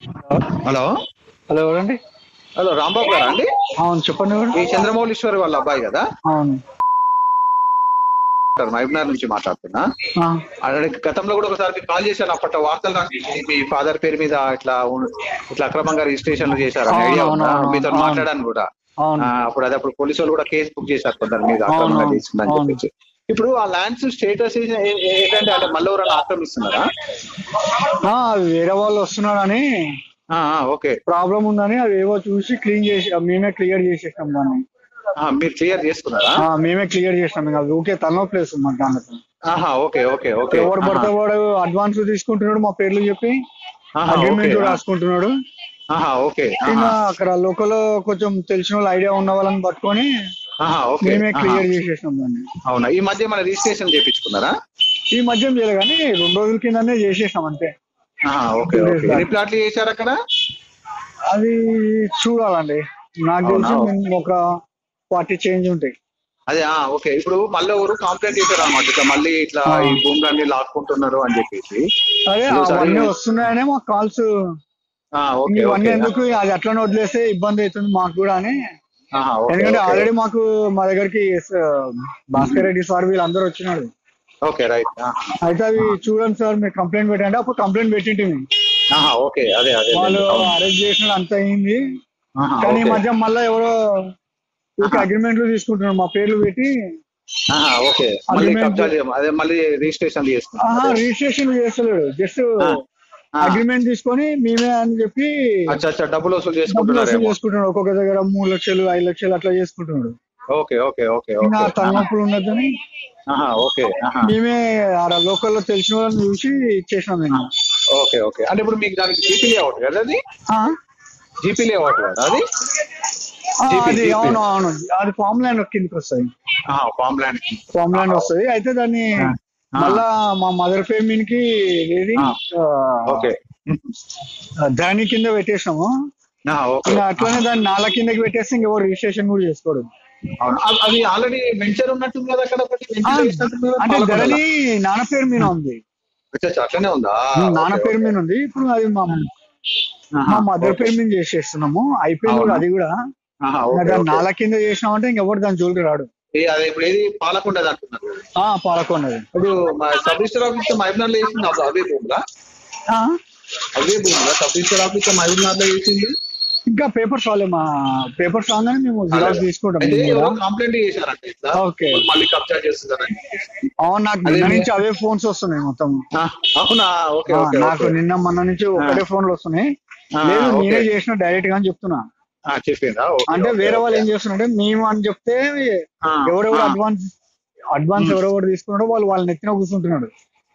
Hello. Hello ఎవరండి? Hello Rambabu గారా అండి? అవును చెప్పండి ఎవరు? ఈ చంద్రమౌళీశ్వరి వాళ్ళ అబ్బాయి కదా, అవును. మహబూబ్నగర్ నుంచి మాట్లాడుతున్నా. గతంలో కూడా ఒకసారి మీకు కాల్ చేశాను, అప్పట్లో వార్తలు రాసి మీ ఫాదర్ పేరు మీద ఇట్లా అక్రమంగా రిజిస్ట్రేషన్లు చేశారని అవును ఐడియా అవును ఉందా? అవును మీతో అవును మాట్లాడాను కూడా. అవును అప్పుడు పోలీసు వాళ్ళు కూడా కేసు బుక్ చేశారు కొందరి మీద అవును అక్రమంగా అవును తీసుకుందని అవును. చెప్పేసి. ఇప్పుడు ఆ ల్యాండ్స్ స్టేటస్ ఏంటంటే, అంటే మళ్ళీ ఎవరైనా ఆక్రమిస్తున్నారా? అవి వేరే వాళ్ళు వస్తున్నారని ఓకే. ప్రాబ్లం ఉందని అవి ఏవో చూసి క్లీన్ చేసి మేమే క్లియర్ చేసేసాం దాన్ని. మీరు క్లియర్ చేసుకున్నారా? మేమే క్లియర్ చేసాం. ఇంకా ఊకే తలనొప్పి మాకు దానికి. Okay okay okay. ఎవరు పడితే వాడు అడ్వాన్స్ తీసుకుంటున్నాడు, మా పేర్లు చెప్పి ఓకే అగ్రిమెంట్ రాసుకుంటున్నాడు. ఓకే. ఇంకా అక్కడ లోకల్ కొంచెం తెలిసిన వాళ్ళు ఐడియా ఉన్న వాళ్ళని పట్టుకొని ఓకే. మేమే క్లియర్ చేసేసాం దాన్ని. అవునా? ఈ మధ్య మన రిజిస్ట్రేషన్ చేయించుకున్నారా? ఈ మధ్య చేయలేదు కానీ 2 రోజుల కిందనే చేసేసాం అంతే. Okay 2 days okay. ఎన్ని back. ప్లాట్లు చేశారు అక్కడ? అది చూడాలండి, నాకు అవునా? తెలిసి మేము ఒక 40 చేంజ్ ఉంటాయి. అదే ఓకే. ఇప్పుడు మళ్ళీ ఎవరు కంప్లైంట్ చేశారు అనమాట, ఇట్లా మళ్ళీ ఇట్లా ఆ, ఈ భూములన్నీ లాక్కుంటున్నారు అని చెప్పేసి. అదే ఒకసారి అవన్నీ వస్తున్నాయనే మాకు కాల్స్. ఓకే ఇవన్నీ ఓకే. ఎందుకు, అది అట్లనే వదిలేస్తే ఇబ్బంది అవుతుంది మాకు కూడా అని. ఓకే ఎందుకంటే ఓకే. ఆల్రెడీ మాకు మా దగ్గరికి భాస్కర్ రెడ్డి సార్ వీళ్ళందరూ వచ్చినారు. Okay right. అయితే అవి చూడండి సార్ మీరు కంప్లైంట్ పెట్టండి, అప్పుడు కంప్లైంట్ పెట్టింటి ఓకే. అదే అదే వాళ్ళు అవును. అరెస్ట్ చేసిన అంత అయింది. కానీ ఈ ఓకే. మధ్య మళ్ళీ ఎవరో అగ్రిమెంట్లు తీసుకుంటున్నారు మా పేర్లు పెట్టి. ఓకే. మళ్ళీ అగ్రిమెంట్ కబ్జా అదే మళ్ళీ రిజిస్ట్రేషన్ చేసుకుంటున్నారు. రిజిస్ట్రేషన్ చేస్తలేడు, జస్ట్ ఆ, ఆ. అగ్రిమెంట్ తీసుకొని మేమే అని చెప్పి అచ్చా అచ్చా, డబ్బులు వసూలు డబ్బులు వసూలు చేసుకుంటున్నారేమో. చేసుకుంటున్నాడు. ఒక్కొక్క దగ్గర 3 లక్షలు 5 లక్షలు అట్లా చేసుకుంటున్నాడు. ఓకే ఓకే ఓకే ఇంకా ఓకే. తలనొప్పులు ఉన్నదని ఓకే. మేమే ఆడ లోకల్లో తెలిసిన వాళ్ళని చూసి ఇచ్చేసినాం మేము. Okay okay. అంటే ఇప్పుడు మీకు దానికి జీపీ లేఅవుట్ కదా అది? ఆ, జీపీ లేఅవుట్ కదా అది? అది అవును అవును, అది ఫామ్ ల్యాండ్ కిందకి వస్తుంది. Farm land. ఫామ్ ల్యాండ్ వస్తుంది. అయితే దాన్ని మళ్ళా మా మదర్ పేరు మీదకి ఏది ఓకే దాని కింద పెట్టేసినాము. ఓకే. ఇంకా అట్లనే దాన్ని నాలా కిందకి పెట్టేస్తే ఇంకెవరు రిజిస్ట్రేషన్ కూడా చేసుకోరు. అవును, అది ఆల్రెడీ వెంచర్ ఉన్నట్టుంది కదా అక్కడ, ఒకటి వెంచర్ వేసినట్టుంది కదా అంటే పాలకొండల. ధరణి నాన్న పేరు మీద ఉంది. అట్లనే ఉందా? నాన్న ఓకే పేరు ఓకే. మీద ఉంది. ఇప్పుడు అది మా మదర్ ఓకే. పేరు మీద చేసేస్తున్నాము. అయిపోయింది కూడా అవునా? అది కూడా. ఓకే దాన్ని ఓకే. నాలా కింద చేసినామంటే ఇంకెవరు దాని జోలికి రాడు. అదే ఇప్పుడు ఏది పాలకొండ అంటున్నారు. పాలకొండది. ఇప్పుడు సబ్ రిజిస్టర్ ఆఫీస్ మహబూబ్నగర్ లో వేసింది అవే భూములా? అవే భూములా సబ్ రిజిస్టర్ ఆఫీస్ మహబూబ్నగర్ లో వేసింది? ఇంకా పేపర్స్ వాళ్ళే, మా పేపర్స్ రాగానే మేము జిరాక్స్ తీసుకుంటాం అయితే మేము కూడా. ఎవరో కంప్లైంట్ చేశారంట ఇట్లా ఓకే. మళ్ళీ కబ్జా చేస్తున్నారని. అవును, నాకు నిన్న నుంచి అవే ఫోన్స్ వస్తున్నాయి మొత్తం. అవునా? ఓకే ఓకే నాకు ఓకే. నిన్న మొన్న నుంచి ఒకటే ఫోన్లు వస్తున్నాయి. లేదు ఓకే. నేనే చేసిన డైరెక్ట్ గా అని చెప్తున్నా. చెప్పిందా? ఓకే అంటే ఓకే వేరే వాళ్ళు ఓకే. ఏం చేస్తున్నారంటే మేము అని చెప్తే ఎవరెవరు అడ్వాన్స్ ఎవరెవరు తీసుకున్నాడో వాళ్ళని ఎత్తిన కూర్చుంటున్నాడు.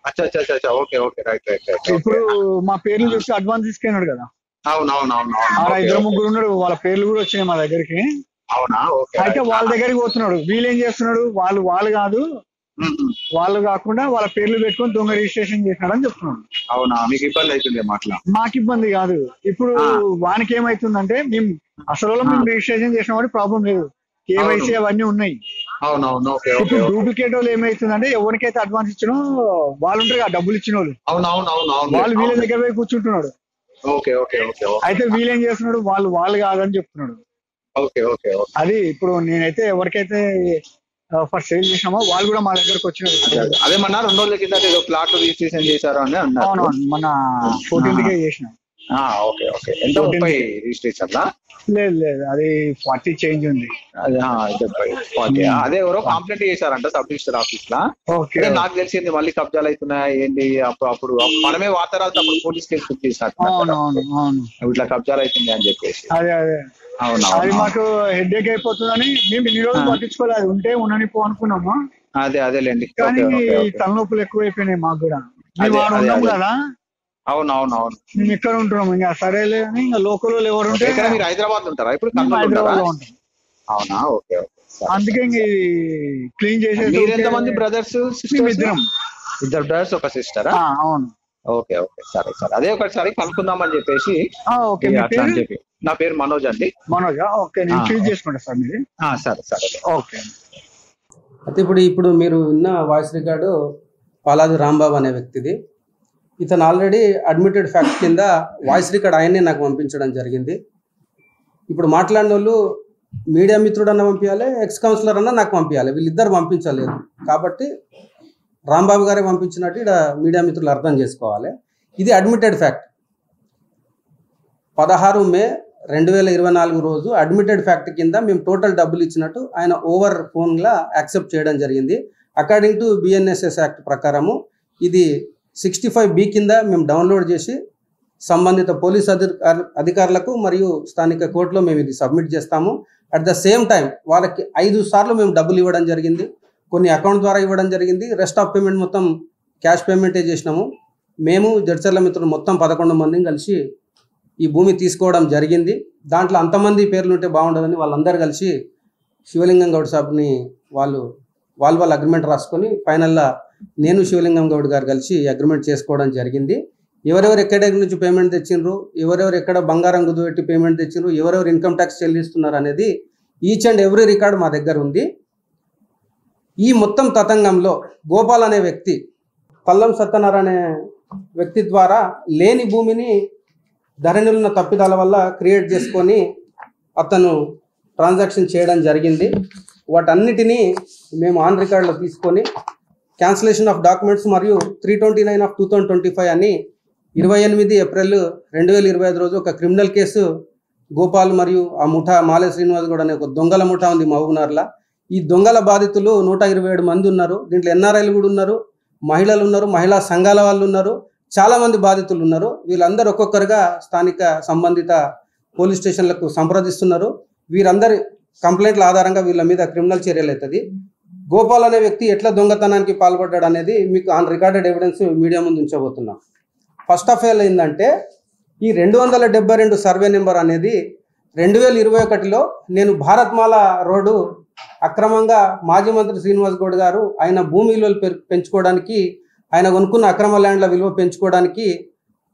అచ్చా అచ్చా అచ్చా. Okay okay right right right. ఇప్పుడు మా పేర్లు చెప్పి అడ్వాన్స్ తీసుకున్నాడు కదా. అవునవునవును. ఆడ ఓకే 2 ఓకే. 3 ఉన్నారు, వాళ్ళ పేర్లు కూడా వచ్చినాయి మా దగ్గరికి. అవునా? ఓకే అయితే రైట్. వాళ్ళ దగ్గరికి పోతున్నాడు. వీళ్ళేం చేస్తున్నాడు, వాళ్ళు కాదు, వాళ్ళు కాకుండా వాళ్ళ పేర్లు పెట్టుకొని దొంగ రిజిస్ట్రేషన్ చేసినాడని చెప్తున్నాడు. అవునా? మీకు ఇబ్బంది అవుతుంది అట్లా? మాకు ఇబ్బంది కాదు. ఇప్పుడు వానికి ఏమైతుందంటే మేము అసలు మేము రిజిస్ట్రేషన్ చేసిన వాడి ప్రాబ్లం లేదు, అవును కేవైసీ అవన్నీ ఉన్నాయి. అవునవును. ఓకే ఓకే ఇప్పుడు ఓకే. డూప్లికేట్ వాళ్ళు ఏమైతుందంటే ఎవరికైతే అడ్వాన్స్ ఇచ్చినో వాళ్ళు ఉంటారు కదా, డబ్బులు ఇచ్చిన వాళ్ళు, అవునవునవును అవును వాళ్ళు వీళ్ళ అవును. దగ్గర పోయి కూర్చుంటున్నాడు. Okay okay okay okay. అయితే వీళ్ళేం చేస్తున్నాడు, వాళ్ళు కాదని చెప్తున్నాడు. Okay okay okay. అది ఇప్పుడు నేనైతే ఎవరికైతే ఫస్ట్ సేల్ చేసినామో వాళ్ళు కూడా మా దగ్గరకు వచ్చినారు. అదేమన్నా 2 రోజుల కింద ఏదో ప్లాట్ రిజిస్ట్రేషన్ చేశారు అని అన్నారు. అవునవును, మన 14కే చేసిన. Okay okay. ఎంత 30 14కే. రిజిస్ట్రేషన్? లేదు లేదు, అది 40 చేంజ్ ఉంది. అదే 40. అదే ఎవరో కంప్లైంట్ చేశారంట సబ్ రిజిస్టర్ ఆఫీస్ లా. ఓకే. అదే నాకు తెలిసింది మళ్ళీ కబ్జాలు అవుతున్నాయి ఏంటి, అప్పుడు మనమే వార్తరాలతో అప్పుడు పోలీస్ కేసు బుక్ చేసినట్టు అవును అవును అవును, ఇట్లా కబ్జాలు అవుతుంది అని చెప్పేసి. అదే అదే. అది అవునవును. మాకు హెడ్ఏక్ అయిపోతుందని మేము ఇన్ని రోజులు పట్టించుకోలేదు, అది ఉంటే ఉండని పో అనుకున్నాము. అదే అదేలేండి. కానీ ఓకే ఓకే ఈ ఓకే. తలనొప్పులు ఎక్కువైపోయినాయి మాకు కూడా. మేము అదే ఆడ అదే ఉన్నాం అదే. కదా, అవునవునవును. మేము ఇక్కడ ఉంటున్నాం. ఇంకా సరేలే అని ఇంకా లోకల్ వాళ్ళు ఎవరు ఉంటే ఇక్కడ మీరు హైదరాబాద్ ఉంటారా ఇప్పుడు? మేము కర్నూలు ఉంటారా? హైదరాబాద్ లో ఉంటాం. అవునా? Okay okay. అందుకే ఇంక క్లీన్ చేసేసి మీరెంత మంది బ్రదర్స్ మేము సిస్టర్స్? ఇద్దరం. 2 బ్రదర్స్ ఒక సిస్టరా? అవును. Okay okay. సరే సరే. అదే ఒకసారి కనుక్కుందామని చెప్పేసి ఓకే. మీ అట్లా పేరు? అని చెప్పి. నా పేరు మనోజ్ అండి. మనోజా? ఓకే, నేను ఫీల్ చేసుకుంటా సార్ మీది. సరే సరే. ఓకే. అయితే ఇప్పుడు మీరు విన్న వాయిస్ రికార్డు పాలాది రాంబాబు అనే వ్యక్తిది. ఇతను ఆల్రెడీ అడ్మిటెడ్ ఫ్యాక్ట్ కింద వాయిస్ రికార్డ్ ఆయనే నాకు పంపించడం జరిగింది. ఇప్పుడు మాట్లాడిన వాళ్ళు మీడియా మిత్రుడు అన్న పంపించాలి, ఎక్స్ కౌన్సిలర్ అన్న నాకు పంపించాలి, వీళ్ళిద్దరు పంపించలేదు. కాబట్టి రాంబాబు గారే పంపించినట్టు ఇక్కడ మీడియా మిత్రులు అర్థం చేసుకోవాలి. ఇది అడ్మిటెడ్ ఫ్యాక్ట్. 16 మే 2024 రోజు అడ్మిటెడ్ ఫ్యాక్ట్ కింద మేము టోటల్ డబ్బులు ఇచ్చినట్టు ఆయన ఓవర్ ఫోన్లా యాక్సెప్ట్ చేయడం జరిగింది. అకార్డింగ్ టు బిఎన్ఎస్ఎస్ యాక్ట్ ప్రకారము ఇది 65B కింద మేము డౌన్లోడ్ చేసి సంబంధిత పోలీస్ అధికారులకు మరియు స్థానిక కోర్టులో మేము ఇది సబ్మిట్ చేస్తాము. అట్ ద సేమ్ టైం వాళ్ళకి 5 సార్లు మేము డబ్బులు ఇవ్వడం జరిగింది. కొన్ని అకౌంట్ ద్వారా ఇవ్వడం జరిగింది. రెస్ట్ ఆఫ్ పేమెంట్ మొత్తం క్యాష్ పేమెంటే చేసినాము. మేము జడ్చర్ల మిత్రులు మొత్తం 11 మందిని కలిసి ఈ భూమి తీసుకోవడం జరిగింది. దాంట్లో అంతమంది పేర్లు ఉంటే బాగుండదని వాళ్ళందరూ కలిసి శివలింగం గౌడ్ సాబ్ని వాళ్ళ అగ్రిమెంట్ రాసుకొని ఫైనల్గా నేను శివలింగం గౌడ్ గారు కలిసి అగ్రిమెంట్ చేసుకోవడం జరిగింది. ఎవరెవరు ఎక్కడెక్కడి నుంచి పేమెంట్ తెచ్చిండ్రు, ఎవరెవరు ఎక్కడ బంగారం కుదుపెట్టి పేమెంట్ తెచ్చిండ్రు, ఎవరెవరు ఇన్కమ్ ట్యాక్స్ చెల్లిస్తున్నారు అనేది ఈచ్ అండ్ ఎవ్రీ రికార్డ్ మా దగ్గర ఉంది. ఈ మొత్తం తతంగంలో గోపాల్ అనే వ్యక్తి, పల్లం సత్యనారాయణ అనే వ్యక్తి ద్వారా లేని భూమిని ధరణిలో ఉన్న తప్పిదాల వల్ల క్రియేట్ చేసుకొని అతను ట్రాన్సాక్షన్ చేయడం జరిగింది. వాటన్నిటినీ మేము ఆన్ రికార్డులో తీసుకొని క్యాన్సిలేషన్ ఆఫ్ డాక్యుమెంట్స్ మరియు 329/2025 అని 28 ఏప్రిల్ 2025 రోజు ఒక క్రిమినల్ కేసు గోపాల్ మరియు ఆ ముఠా మాలే శ్రీనివాస్ గౌడ్ అనే ఒక దొంగల ముఠా ఉంది మహబూబ్నగర్లో. ఈ దొంగల బాధితులు 127 మంది ఉన్నారు. దీంట్లో ఎన్ఆర్ఐలు కూడా ఉన్నారు, మహిళలు ఉన్నారు, మహిళా సంఘాల వాళ్ళు ఉన్నారు, చాలామంది బాధితులు ఉన్నారు. వీళ్ళందరూ ఒక్కొక్కరుగా స్థానిక సంబంధిత పోలీస్ స్టేషన్లకు సంప్రదిస్తున్నారు. వీరందరి కంప్లైంట్ల ఆధారంగా వీళ్ళ మీద క్రిమినల్ చర్యలు అవుతుంది. గోపాల్ అనే వ్యక్తి ఎట్లా దొంగతనానికి పాల్పడ్డాడు అనేది మీకు ఆన్ రికార్డెడ్ ఎవిడెన్స్ మీడియా ముందు ఉంచబోతున్నాం. ఫస్ట్ ఆఫ్ ఆల్ ఏంటంటే ఈ 272 సర్వే నెంబర్ అనేది 2021లో నేను భారత్మాల రోడ్డు అక్రమంగా మాజీ మంత్రి శ్రీనివాస్ గౌడ్ గారు ఆయన భూమి విలువలు పెంచుకోవడానికి, ఆయన కొనుక్కున్న అక్రమ ల్యాండ్ల విలువ పెంచుకోవడానికి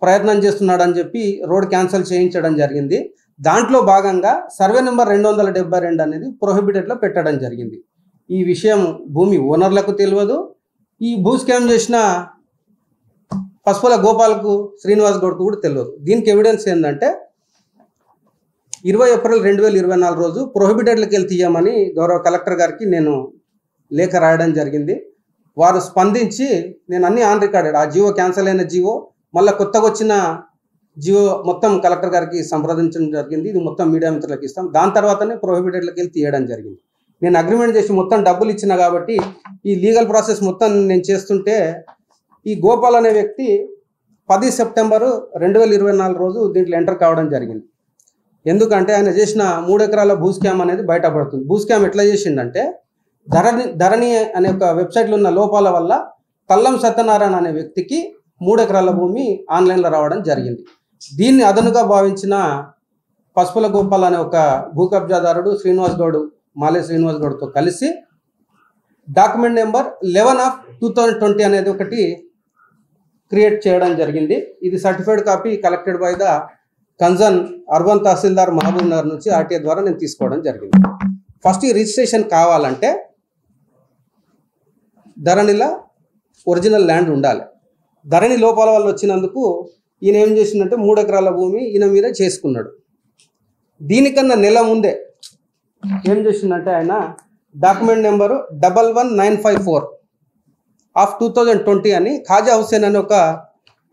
ప్రయత్నం చేస్తున్నాడని చెప్పి రోడ్ క్యాన్సిల్ చేయించడం జరిగింది. దాంట్లో భాగంగా సర్వే నెంబర్ 272 అనేది ప్రొహిబిటెడ్లో పెట్టడం జరిగింది. ఈ విషయం భూమి ఓనర్లకు తెలియదు. ఈ భూ స్కామ్ చేసిన పసుపుల గోపాల్కు శ్రీనివాస్ గౌడ్కు కూడా తెలియదు. దీనికి ఎవిడెన్స్ ఏంటంటే 20 ఏప్రిల్ 2024 రోజు ప్రొహిబిటెడ్లకు వెళ్ళి తీయమని గౌరవ కలెక్టర్ గారికి నేను లేఖ రాయడం జరిగింది. వారు స్పందించి నేను అన్ని ఆన్ రికార్డెడ్, ఆ జియో క్యాన్సిల్ అయిన జియో మళ్ళీ కొత్తగా వచ్చిన జియో మొత్తం కలెక్టర్ గారికి సంప్రదించడం జరిగింది. ఇది మొత్తం మీడియా మిత్రులకు ఇస్తాం. దాని తర్వాతనే ప్రొహిబిటెడ్లకు వెళ్ళి తీయడం జరిగింది. నేను అగ్రిమెంట్ చేసి మొత్తం డబ్బులు ఇచ్చిన కాబట్టి ఈ లీగల్ ప్రాసెస్ మొత్తం నేను చేస్తుంటే ఈ గోపాల్ అనే వ్యక్తి 10 సెప్టెంబర్ 2024 రోజు దీంట్లో ఎంటర్ కావడం జరిగింది. ఎందుకంటే ఆయన చేసిన 3 ఎకరాల భూ స్కామ్ అనేది బయటపడుతుంది. భూ స్కామ్ ఎట్లా చేసిండంటే ధరణి అనే ఒక వెబ్సైట్లో ఉన్న లోపాల వల్ల పల్లం సత్యనారాయణ అనే వ్యక్తికి 3 ఎకరాల భూమి ఆన్లైన్లో రావడం జరిగింది. దీన్ని అదనుగా భావించిన పసుపుల గోపాల్ అనే ఒక భూ కబ్జాదారుడు శ్రీనివాస్ గౌడ్, మాలే శ్రీనివాస్ గౌడ్తో కలిసి డాక్యుమెంట్ నెంబర్ 11/2020 అనేది ఒకటి క్రియేట్ చేయడం జరిగింది. ఇది certified copy collected by the concern urban tahsildar Mahabubnagar నుంచి ఆర్టీఏ ద్వారా నేను తీసుకోవడం జరిగింది. ఫస్ట్ ఈ రిజిస్ట్రేషన్ కావాలంటే ధరణిలో ఒరిజినల్ ల్యాండ్ ఉండాలి. ధరణి లోపాల వల్ల వచ్చినందుకు ఈయన ఏం చేసిందంటే 3 ఎకరాల భూమి ఈయన మీద చేసుకున్నాడు. దీనికన్నా నెల ముందే ఏం చేసిందంటే ఆయన డాక్యుమెంట్ నెంబరు 11954/2020 అని ఖాజా హుస్సేన్ అనే ఒక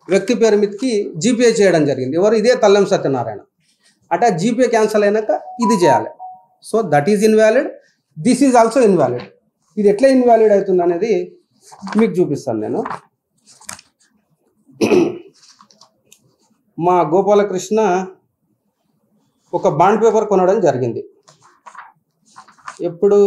వ్యక్తి పేరు మీదకి జీపే చేయడం జరిగింది. ఎవరు? ఇదే తల్లం సత్యనారాయణ. అంటే జీపే క్యాన్సిల్ అయినాక ఇది చేయాలి. So that is invalid, this is also invalid. ఇది ఎట్లా ఇన్వాలిడ్ అవుతుంది అనేది మీకు చూపిస్తాను నేను. మా గోపాలకృష్ణ ఒక బాండ్ పేపర్ కొనడం జరిగింది. ఎప్పుడు?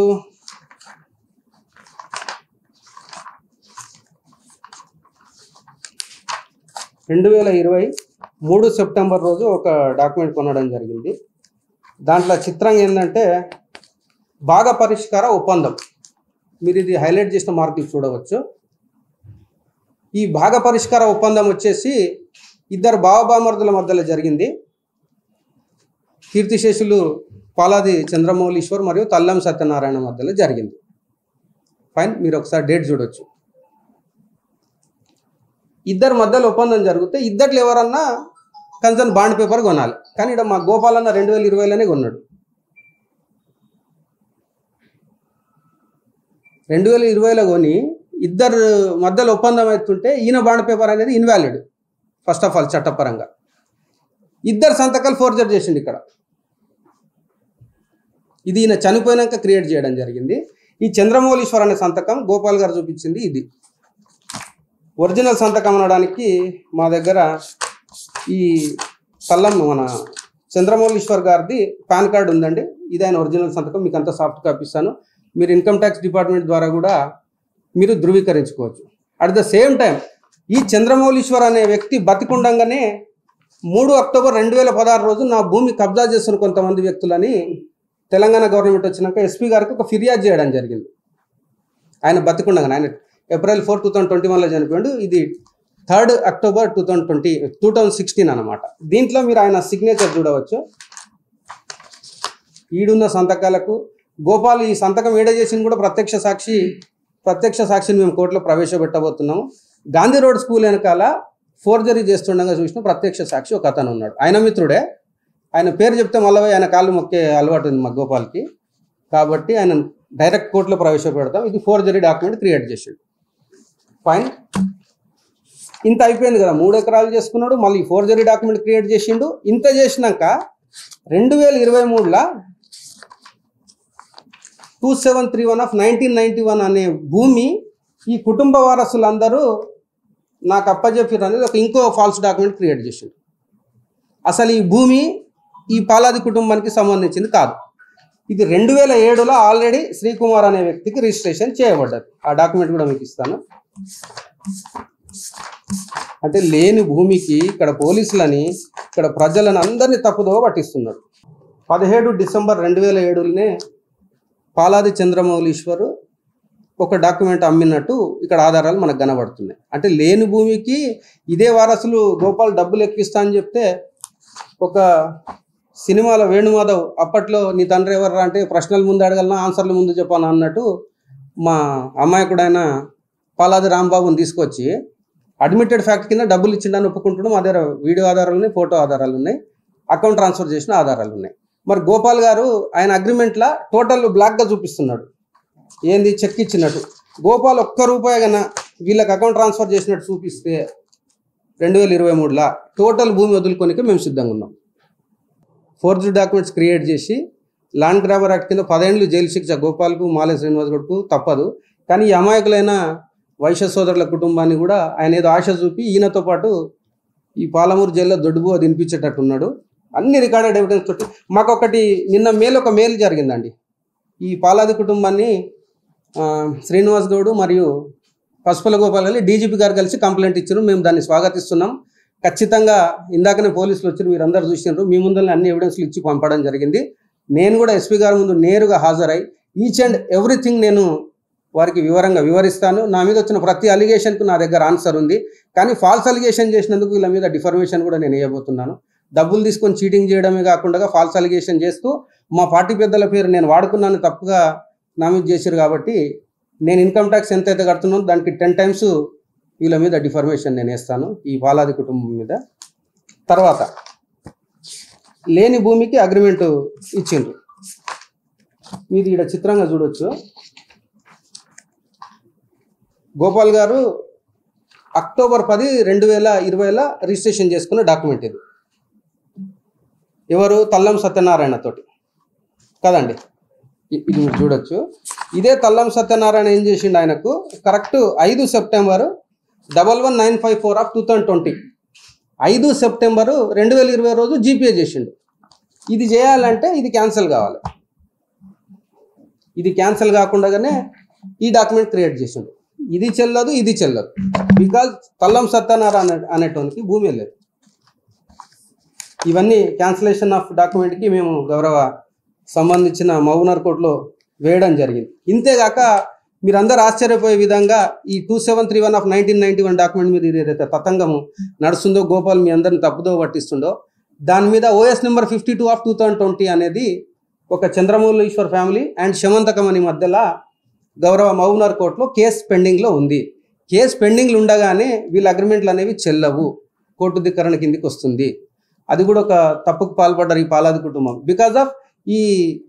2023 సెప్టెంబర్ రోజు ఒక డాక్యుమెంట్ కొనడం జరిగింది. దాంట్లో చిత్రంగా ఏంటంటే భాగ పరిష్కార ఒప్పందం. మీరు ఇది హైలైట్ చేసిన మార్కులు చూడవచ్చు. ఈ భాగ పరిష్కార ఒప్పందం వచ్చేసి ఇద్దరు బావబామర్దుల మధ్యలో జరిగింది. కీర్తిశేషులు పాలాది చంద్రమౌళీశ్వర్ మరియు తల్లం సత్యనారాయణ మధ్యలో జరిగింది. ఫైన్, మీరు ఒకసారి డేట్ చూడొచ్చు. ఇద్దరి మధ్యలో ఒప్పందం జరిగితే ఇద్దట్లో ఎవరన్నా కన్సర్న్ బాండ్ పేపర్ కొనాలి. కానీ ఇక్కడ మా గోపాలన్న 2020లోనే కొన్నాడు. 2020లో కొని ఇద్దరు మధ్యలో ఒప్పందం అవుతుంటే ఈయన బాండ్ పేపర్ అనేది ఇన్వాలిడ్. ఫస్ట్ ఆఫ్ ఆల్ చట్టపరంగా ఇద్దరు సంతకాలు ఫోర్జర్ చేసిండు ఇక్కడ. ఇది ఈయన చనిపోయినాక క్రియేట్ చేయడం జరిగింది. ఈ చంద్రమౌళీశ్వర్ అనే సంతకం గోపాల్ గారు చూపించింది ఇది. ఒరిజినల్ సంతకం అనడానికి మా దగ్గర ఈ మన చంద్రమౌళీశ్వర్ గారిది పాన్ కార్డు ఉందండి. ఇది ఆయన ఒరిజినల్ సంతకం. మీకు అంతా సాఫ్ట్ కాపీ ఇస్తాను. మీరు ఇన్కమ్ ట్యాక్స్ డిపార్ట్మెంట్ ద్వారా కూడా మీరు ధృవీకరించుకోవచ్చు. అట్ ద సేమ్ టైం ఈ చంద్రమౌళీశ్వర్ అనే వ్యక్తి బతికుండంగానే 3 అక్టోబర్ 2016 రోజు నా భూమి కబ్జా చేస్తున్న కొంతమంది వ్యక్తులని తెలంగాణ గవర్నమెంట్ వచ్చినాక ఎస్పీ గారికి ఒక ఫిర్యాదు చేయడం జరిగింది. ఆయన బతికుండగానే, ఆయన April 4, 2021లో చనిపోయాడు. ఇది 3 అక్టోబర్ 2016 అన్నమాట. దీంట్లో మీరు ఆయన సిగ్నేచర్ చూడవచ్చు. ఈడున్న సంతకాలకు గోపాల్ ఈ సంతకం ఏడ చేసింది కూడా ప్రత్యక్ష సాక్షిని మేము కోర్టులో ప్రవేశపెట్టబోతున్నాము. గాంధీ రోడ్ స్కూల్ వెనకాల ఫోర్జరీ చేస్తుండగా చూసిన ప్రత్యక్ష సాక్షి ఒక అతను ఉన్నాడు. ఆయన మిత్రుడే. ఆయన పేరు చెప్తే మళ్ళీ ఆయన కాళ్ళు మొక్కే అలవాటు ఉంది మా గోపాల్కి. కాబట్టి ఆయన డైరెక్ట్ కోర్టులో ప్రవేశపెడతాం. ఇది ఫోర్జరీ డాక్యుమెంట్ క్రియేట్ చేసాడు. ఫైన్, ఇంత అయిపోయింది కదా. 3 ఎకరాలు చేసుకున్నాడు, మళ్ళీ ఫోర్జరీ డాక్యుమెంట్ క్రియేట్ చేసిండు. ఇంత చేసినాక 2023లో 2731 of 1991 అనే భూమి ఈ కుటుంబ వారసులందరూ నాకు అప్పచెప్పారు అనేది ఒక ఇంకో ఫాల్స్ డాక్యుమెంట్ క్రియేట్ చేసిండు. అసలు ఈ భూమి ఈ పాలాది కుటుంబానికి సంబంధించింది కాదు. ఇది 2007లో ఆల్రెడీ శ్రీకుమార్ అనే వ్యక్తికి రిజిస్ట్రేషన్ చేయబడ్డది. ఆ డాక్యుమెంట్ కూడా మీకు ఇస్తాను. అంటే లేని భూమికి ఇక్కడ పోలీసులని, ఇక్కడ ప్రజలను అందరినీ తప్పుదోవ పట్టిస్తున్నాడు. 17 డిసెంబర్ 2007లోనే పాలాది చంద్రమౌళీశ్వరు ఒక డాక్యుమెంట్ అమ్మినట్టు ఇక్కడ ఆధారాలు మనకు కనబడుతున్నాయి. అంటే లేని భూమికి ఇదే వారసులు గోపాల్ డబ్బులు ఎక్కిస్తా అని చెప్తే, ఒక సినిమాలో వేణుమాధవ్ అప్పట్లో నీ తండ్రి ఎవర్రా అంటే ప్రశ్నలు ముందు అడగలనా ఆన్సర్లు ముందు చెప్పాను అన్నట్టు మా అమాయకుడైన పాలాది రాంబాబుని తీసుకొచ్చి అడ్మిటెడ్ ఫ్యాక్ట్ కింద డబ్బులు ఇచ్చిండని ఒప్పుకుంటున్నాం. మా దగ్గర వీడియో ఆధారాలు ఉన్నాయి, ఫోటో ఆధారాలు ఉన్నాయి, అకౌంట్ ట్రాన్స్ఫర్ చేసిన ఆధారాలు ఉన్నాయి. మరి గోపాల్ గారు ఆయన అగ్రిమెంట్లా టోటల్ బ్లాక్గా చూపిస్తున్నాడు. ఏంది చెక్ ఇచ్చినట్టు. గోపాల్ ₹1 కన్నా వీళ్ళకి అకౌంట్ ట్రాన్స్ఫర్ చేసినట్టు చూపిస్తే 2023లో టోటల్ భూమి వదులుకోనికి మేము సిద్ధంగా ఉన్నాం. ఫోర్జరీ డాక్యుమెంట్స్ క్రియేట్ చేసి ల్యాండ్ గ్రాబర్ యాక్ట్ కింద 10 ఏళ్ళు జైలు శిక్ష గోపాల్కు, మాలే శ్రీనివాస్ గౌడ్కు తప్పదు. కానీ ఈ అమాయకులైన వైశ్య సోదరుల కుటుంబాన్ని కూడా ఆయన ఏదో ఆశ చూపి ఈయనతో పాటు ఈ పాలమూరు జైల్లో దొడ్డుబో తినిపించేటట్టున్నాడు. అన్ని రికార్డెడ్ ఎవిడెన్స్ తోటి. మాకు నిన్న ఒక మేలు జరిగిందండి. ఈ పాలాది కుటుంబాన్ని శ్రీనివాస్ గౌడ్ మరియు పసుపుల గోపాల్ గారు డీజీపీ గారు కలిసి కంప్లైంట్ ఇచ్చారు. మేము దాన్ని స్వాగతిస్తున్నాం. ఖచ్చితంగా ఇందాకనే పోలీసులు వచ్చారు, మీరు అందరు చూసినారు. మీ ముందరనే అన్ని ఎవిడెన్స్లు ఇచ్చి పంపడం జరిగింది. నేను కూడా ఎస్పీ గారి ముందు నేరుగా హాజరై ఈచ్ అండ్ ఎవ్రీథింగ్ నేను వారికి వివరంగా వివరిస్తాను. నా మీద వచ్చిన ప్రతి అలిగేషన్కు నా దగ్గర ఆన్సర్ ఉంది. కానీ ఫాల్స్ అలిగేషన్ చేసినందుకు వీళ్ళ మీద డిఫర్మేషన్ కూడా నేను వేయబోతున్నాను. డబ్బులు తీసుకొని చీటింగ్ చేయడమే కాకుండా ఫాల్స్ అలిగేషన్ చేస్తూ మా పార్టీ పెద్దల పేరు నేను వాడుకున్నాను తప్పుగా నా మీద చేశారు. కాబట్టి నేను ఇన్కమ్ ట్యాక్స్ ఎంతైతే కడుతున్నానో దానికి 10 times వీళ్ళ మీద డిఫర్మేషన్ నేను వేస్తాను ఈ పాలాది కుటుంబం మీద. తర్వాత లేని భూమికి అగ్రిమెంట్ ఇచ్చిండ్రు. మీరు ఇక్కడ చిత్రంగా చూడొచ్చు. గోపాల్ గారు అక్టోబర్ 10, 2020లో రిజిస్ట్రేషన్ చేసుకున్న డాక్యుమెంట్ ఇది. ఎవరు? తల్లం సత్యనారాయణ తోటి కదండి. ఇది మీరు చూడొచ్చు. ఇదే తల్లం సత్యనారాయణ ఏం చేసిండు, ఆయనకు కరెక్ట్ 5 సెప్టెంబర్ 11954 of 2020 5 సెప్టెంబర్ 2020 రోజు జీపీఏ చేసిండు. ఇది చేయాలంటే ఇది క్యాన్సిల్ కావాలి. ఇది క్యాన్సిల్ కాకుండానే ఈ డాక్యుమెంట్ క్రియేట్ చేసిండు. ఇది చెల్లదు, ఇది చెల్లదు. బికాజ్ తల్లం సత్యనారాయణ అనేటోనికి భూమి లేదు. ఇవన్నీ క్యాన్సిలేషన్ ఆఫ్ డాక్యుమెంట్కి మేము గౌరవ సంబంధించిన మహబూబ్నగర్ కోర్టులో వేయడం జరిగింది. ఇంతేగాక మీరందరూ ఆశ్చర్యపోయే విధంగా ఈ 2731 of 1991 డాక్యుమెంట్ మీద ఏదైతే తతంగము నడుస్తుందో, గోపాల్ మీ అందరిని తప్పుదో పట్టిస్తుండో, దాని మీద OS నెంబర్ 52 of 2020 అనేది ఒక చంద్రమౌళీశ్వర్ ఫ్యామిలీ అండ్ శమంతకమణి మధ్యలో గౌరవ మహబూబ్నగర్ కోర్టులో కేసు పెండింగ్లో ఉంది. కేసు పెండింగ్లు ఉండగానే వీళ్ళ అగ్రిమెంట్లు అనేవి చెల్లవు, కోర్టు ధిక్కరణ కిందికి వస్తుంది. అది కూడా ఒక తప్పుకు పాల్పడ్డారు ఈ పాలాది కుటుంబం. బికాజ్ ఆఫ్ ఈ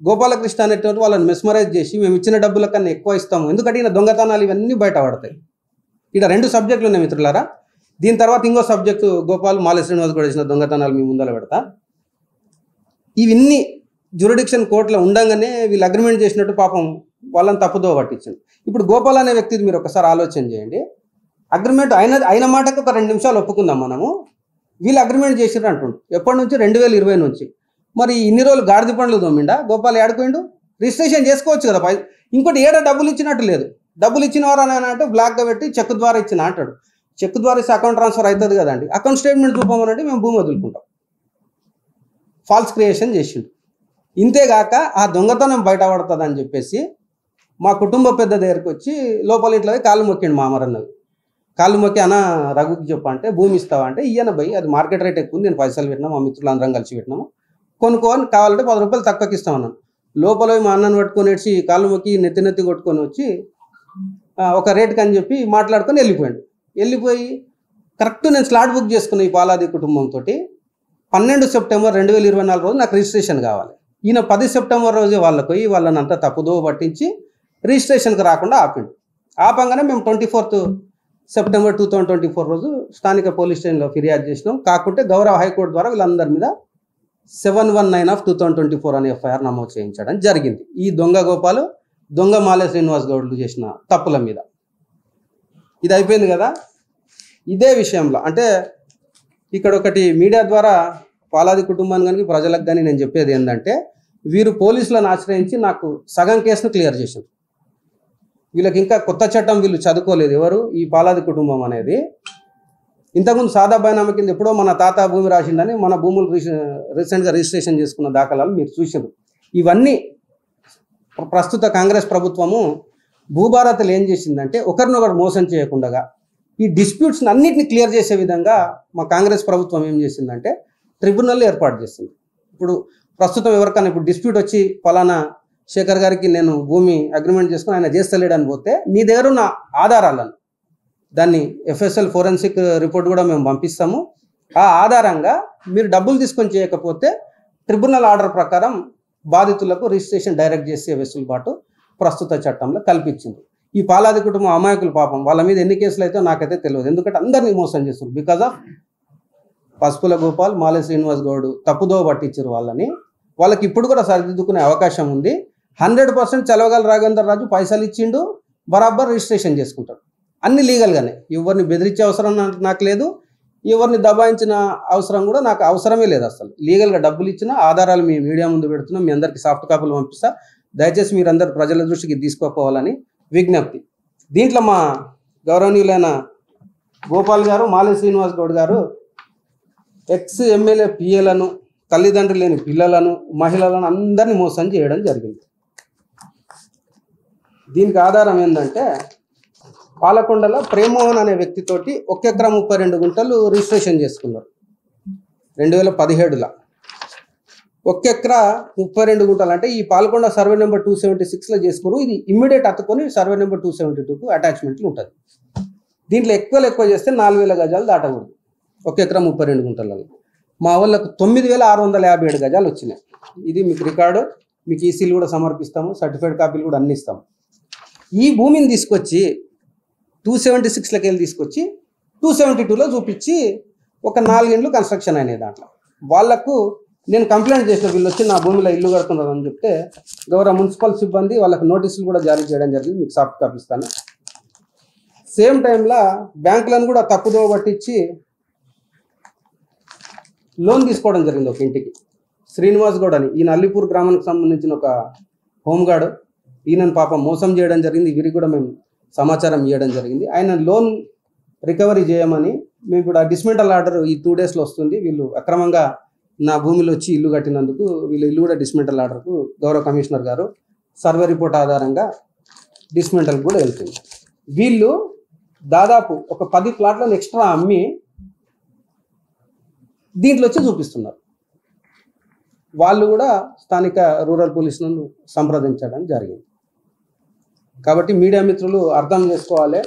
గోపాలకృష్ణ అనేటువంటి వాళ్ళని మెస్మరైజ్ చేసి మేము ఇచ్చిన డబ్బుల కన్నా ఎక్కువ ఇస్తాము, ఎందుకంటే ఈయన దొంగతనాలు ఇవన్నీ బయట పడతాయి. ఇక్కడ 2 సబ్జెక్టులు ఉన్నాయి మిత్రులారా. దీని తర్వాత ఇంకో సబ్జెక్టు గోపాల్ మాల శ్రీనివాస్ కూడా చేసిన దొంగతనాలు మీ ముందర పెడతా. ఇవన్నీ జ్యూరిడిక్షన్ కోర్టులో ఉండగానే వీళ్ళు అగ్రిమెంట్ చేసినట్టు పాపం వాళ్ళని తప్పుదో పట్టించండి. ఇప్పుడు గోపాల్ అనే వ్యక్తి మీరు ఒకసారి ఆలోచన చేయండి. అగ్రిమెంట్ అయిన మాటకు ఒక 2 నిమిషాలు ఒప్పుకుందాం మనము. వీళ్ళు అగ్రిమెంట్ చేసిర్రు అంటుండు ఎప్పటి నుంచి, 2020 నుంచి. మరి ఇన్ని రోజులు గాడిద పండ్లు దొమ్మిండా గోపాల్? ఏడుకోండు? రిజిస్ట్రేషన్ చేసుకోవచ్చు కదా. ఇంకోటి డబ్బులు ఇచ్చినట్టు లేదు. డబ్బులు ఇచ్చిన వారు అని అంటే బ్లాక్గా పెట్టి చెక్ ద్వారా ఇచ్చిన అంటాడు. చెక్ ద్వారా ఇస్తే అకౌంట్ ట్రాన్స్ఫర్ అవుతుంది కదండి. అకౌంట్ స్టేట్మెంట్ చూపమనంటే మేము భూమి వదులుకుంటాం. ఫాల్స్ క్రియేషన్ చేసిండు. ఇంతేగాక ఆ దొంగతనం బయటపడుతుంది అని చెప్పేసి మా కుటుంబ పెద్ద దగ్గరికి వచ్చి లోపల ఇట్లా కాళ్ళు మొక్కిండు మా అమరన్నవి. కాళ్ళు మొక్కి అన్న రఘుకి చెప్పంటే భూమి ఇస్తావా అంటే ఇయ్యన భయ్ అది మార్కెట్ రేట్ ఎక్కువ, నేను పైసలు పెట్టినా మా మిత్రులు అందరం కలిసి పెట్టినాము, కొనుక్కోని కావాలంటే 10 రూపాయలు తక్కువకి ఇస్తామన్నాను. లోపల మా అన్నను పట్టుకొని వచ్చి కాళ్ళు మొక్కి నెత్తి కొట్టుకొని వచ్చి ఒక రేటుకి అని చెప్పి మాట్లాడుకొని వెళ్ళిపోయి కరెక్ట్ నేను స్లాట్ బుక్ చేసుకున్నా ఈ పాలాది కుటుంబంతో. 12 సెప్టెంబర్ 2024 రోజు నాకు రిజిస్ట్రేషన్ కావాలి. ఈయన 10 సెప్టెంబర్ రోజే వాళ్ళని అంతా తప్పుదో పట్టించి రిజిస్ట్రేషన్కి రాకుండా ఆపంగానే మేము 24 సెప్టెంబర్ 2024 రోజు స్థానిక పోలీస్ స్టేషన్లో ఫిర్యాదు చేసినాం. కాకుంటే గౌరవ హైకోర్టు ద్వారా వీళ్ళందరి మీద 719/2024 అనే ఎఫ్ఐఆర్ నమోదు చేయించడం జరిగింది. ఈ దొంగ గోపాలు, దొంగ మాల శ్రీనివాస్ గౌడ్లు చేసిన తప్పుల మీద. ఇది అయిపోయింది కదా. ఇదే విషయంలో అంటే ఇక్కడ ఒకటి మీడియా ద్వారా పాలాది కుటుంబానికి కానీ ప్రజలకు కానీ నేను చెప్పేది ఏంటంటే, వీరు పోలీసులను ఆశ్రయించి నాకు సగం కేసును క్లియర్ చేశారు. వీళ్ళకి ఇంకా కొత్త చట్టం వీళ్ళు చదువుకోలేదు. ఎవరు? ఈ పాలాది కుటుంబం అనేది. ఇంతకుముందు సాదా బైనామా కింద ఎప్పుడో మన తాత భూమి రాసిందని మన భూములు రీసెంట్గా రిజిస్ట్రేషన్ చేసుకున్న దాఖలాలు మీరు చూసారు. ఇవన్నీ ప్రస్తుత కాంగ్రెస్ ప్రభుత్వము భూభారతలు ఏం చేసిందంటే ఒకరినొకరు మోసం చేయకుండా ఈ డిస్ప్యూట్స్ని అన్నింటినీ క్లియర్ చేసే విధంగా మా కాంగ్రెస్ ప్రభుత్వం ఏం చేసిందంటే ట్రిబ్యునల్ ఏర్పాటు చేసింది. ఇప్పుడు ప్రస్తుతం ఎవరికైనా ఇప్పుడు డిస్ప్యూట్ వచ్చి ఫలానా శేఖర్ గారికి నేను భూమి అగ్రిమెంట్ చేసుకుని ఆయన చేస్తలేడని పోతే నీ దగ్గర ఉన్న ఆధారాలను దాన్ని FSL ఫోరెన్సిక్ రిపోర్ట్ కూడా మేము పంపిస్తాము. ఆ ఆధారంగా మీరు డబ్బులు తీసుకొని చేయకపోతే ట్రిబ్యునల్ ఆర్డర్ ప్రకారం బాధితులకు రిజిస్ట్రేషన్ డైరెక్ట్ చేసే వెసులుబాటు ప్రస్తుత చట్టంలో కల్పించింది. ఈ పాలాది కుటుంబం అమాయకులు పాపం, వాళ్ళ మీద ఎన్ని కేసులు అయితే నాకైతే తెలియదు, ఎందుకంటే అందరినీ మోసం చేస్తారు. బికాజ్ ఆఫ్ పసుపుల గోపాల్, మాల శ్రీనివాస్ గౌడ్ తప్పుదో పట్టించారు వాళ్ళకి ఇప్పుడు కూడా సరిదిద్దుకునే అవకాశం ఉంది. 100% చలవగల రాఘవేంద్ర రాజు పైసలు ఇచ్చిండు, బరాబర్ రిజిస్ట్రేషన్ చేసుకుంటాడు. అన్ని లీగల్గానే, ఎవరిని బెదిరించే అవసరం నాకు లేదు, ఎవరిని దబాయించిన అవసరం కూడా నాకు అవసరమే లేదు. అసలు లీగల్గా డబ్బులు ఇచ్చిన ఆధారాలు మీ మీడియా ముందు పెడుతున్నాం, మీ అందరికీ సాఫ్ట్ కాపీలు పంపిస్తా. దయచేసి మీరందరూ ప్రజల దృష్టికి తీసుకోపోవాలని విజ్ఞప్తి. దీంట్లో మా గౌరవనీయులైన గోపాల్ గారు, మాల శ్రీనివాస్ గౌడ్ గారు ఎమ్మెల్యే పిఏలను, తల్లిదండ్రులు లేని పిల్లలను, మహిళలను అందరినీ మోసం చేయడం జరిగింది. దీనికి ఆధారం ఏంటంటే పాలకొండలో ప్రేమోహన్ అనే వ్యక్తితోటి 1 ఎకరా 32 గుంటలు రిజిస్ట్రేషన్ చేసుకున్నారు 2017లో. 1 ఎకరా 32 గుంటలు అంటే ఈ పాలకొండ సర్వే నెంబర్ 276లో చేసుకున్నారు. ఇది ఇమ్మీడియట్ అత్తుకొని సర్వే నెంబర్ 272కు అటాచ్మెంట్లు ఉంటుంది. దీంట్లో ఎక్కువ చేస్తే 4000 గజాలు దాటకూడదు 1 ఎకరా 32 గుంటలలో. మా వాళ్ళకు 9657 గజాలు వచ్చినాయి. ఇది మీకు రికార్డు, మీకు ఈసీలు కూడా సమర్పిస్తాము, సర్టిఫైడ్ కాపీలు కూడా అన్ని ఇస్తాము. ఈ భూమిని తీసుకొచ్చి 276లోకి వెళ్ళి తీసుకొచ్చి 272లో చూపించి ఒక 4 ఏళ్ళు కన్స్ట్రక్షన్ అయినాయి. దాంట్లో వాళ్లకు నేను కంప్లైంట్ చేసిన, వీళ్ళు వచ్చి నా భూమిలో ఇల్లు కడుతున్నారు అని చెప్తే గౌరవ మున్సిపల్ సిబ్బంది వాళ్ళకి నోటీసులు కూడా జారీ చేయడం జరిగింది. మీకు సాఫ్ట్ కాపీ ఇస్తాను. సేమ్ టైంలో బ్యాంకులను కూడా తప్పుదోవ పట్టించి లోన్ తీసుకోవడం జరిగింది ఒక ఇంటికి. శ్రీనివాస్ గౌడ్ అని, ఈయన అల్లిపూర్ గ్రామానికి సంబంధించిన ఒక హోంగార్డు, ఈయనను పాపం మోసం చేయడం జరిగింది. వీరికి కూడా మేము సమాచారం ఇవ్వడం జరిగింది. ఆయన లోన్ రికవరీ చేయమని మేము ఇప్పుడు ఆ డిస్మెంటల్ ఆర్డర్ ఈ 2 డేస్లో వస్తుంది. వీళ్ళు అక్రమంగా నా భూమిలో వచ్చి ఇల్లు కట్టినందుకు వీళ్ళ ఇల్లు కూడా డిస్మెంటల్ ఆర్డర్కు గౌరవ కమిషనర్ గారు సర్వే రిపోర్ట్ ఆధారంగా డిస్మెంటల్ కూడా వెళ్తుంది. వీళ్ళు దాదాపు ఒక 10 ప్లాట్లను ఎక్స్ట్రా అమ్మి దీంట్లో వచ్చి చూపిస్తున్నారు. వాళ్ళు కూడా స్థానిక రూరల్ పోలీసులను సంప్రదించడం జరిగింది. కాబట్టి మీడియా మిత్రులు అర్థం చేసుకోవాలి,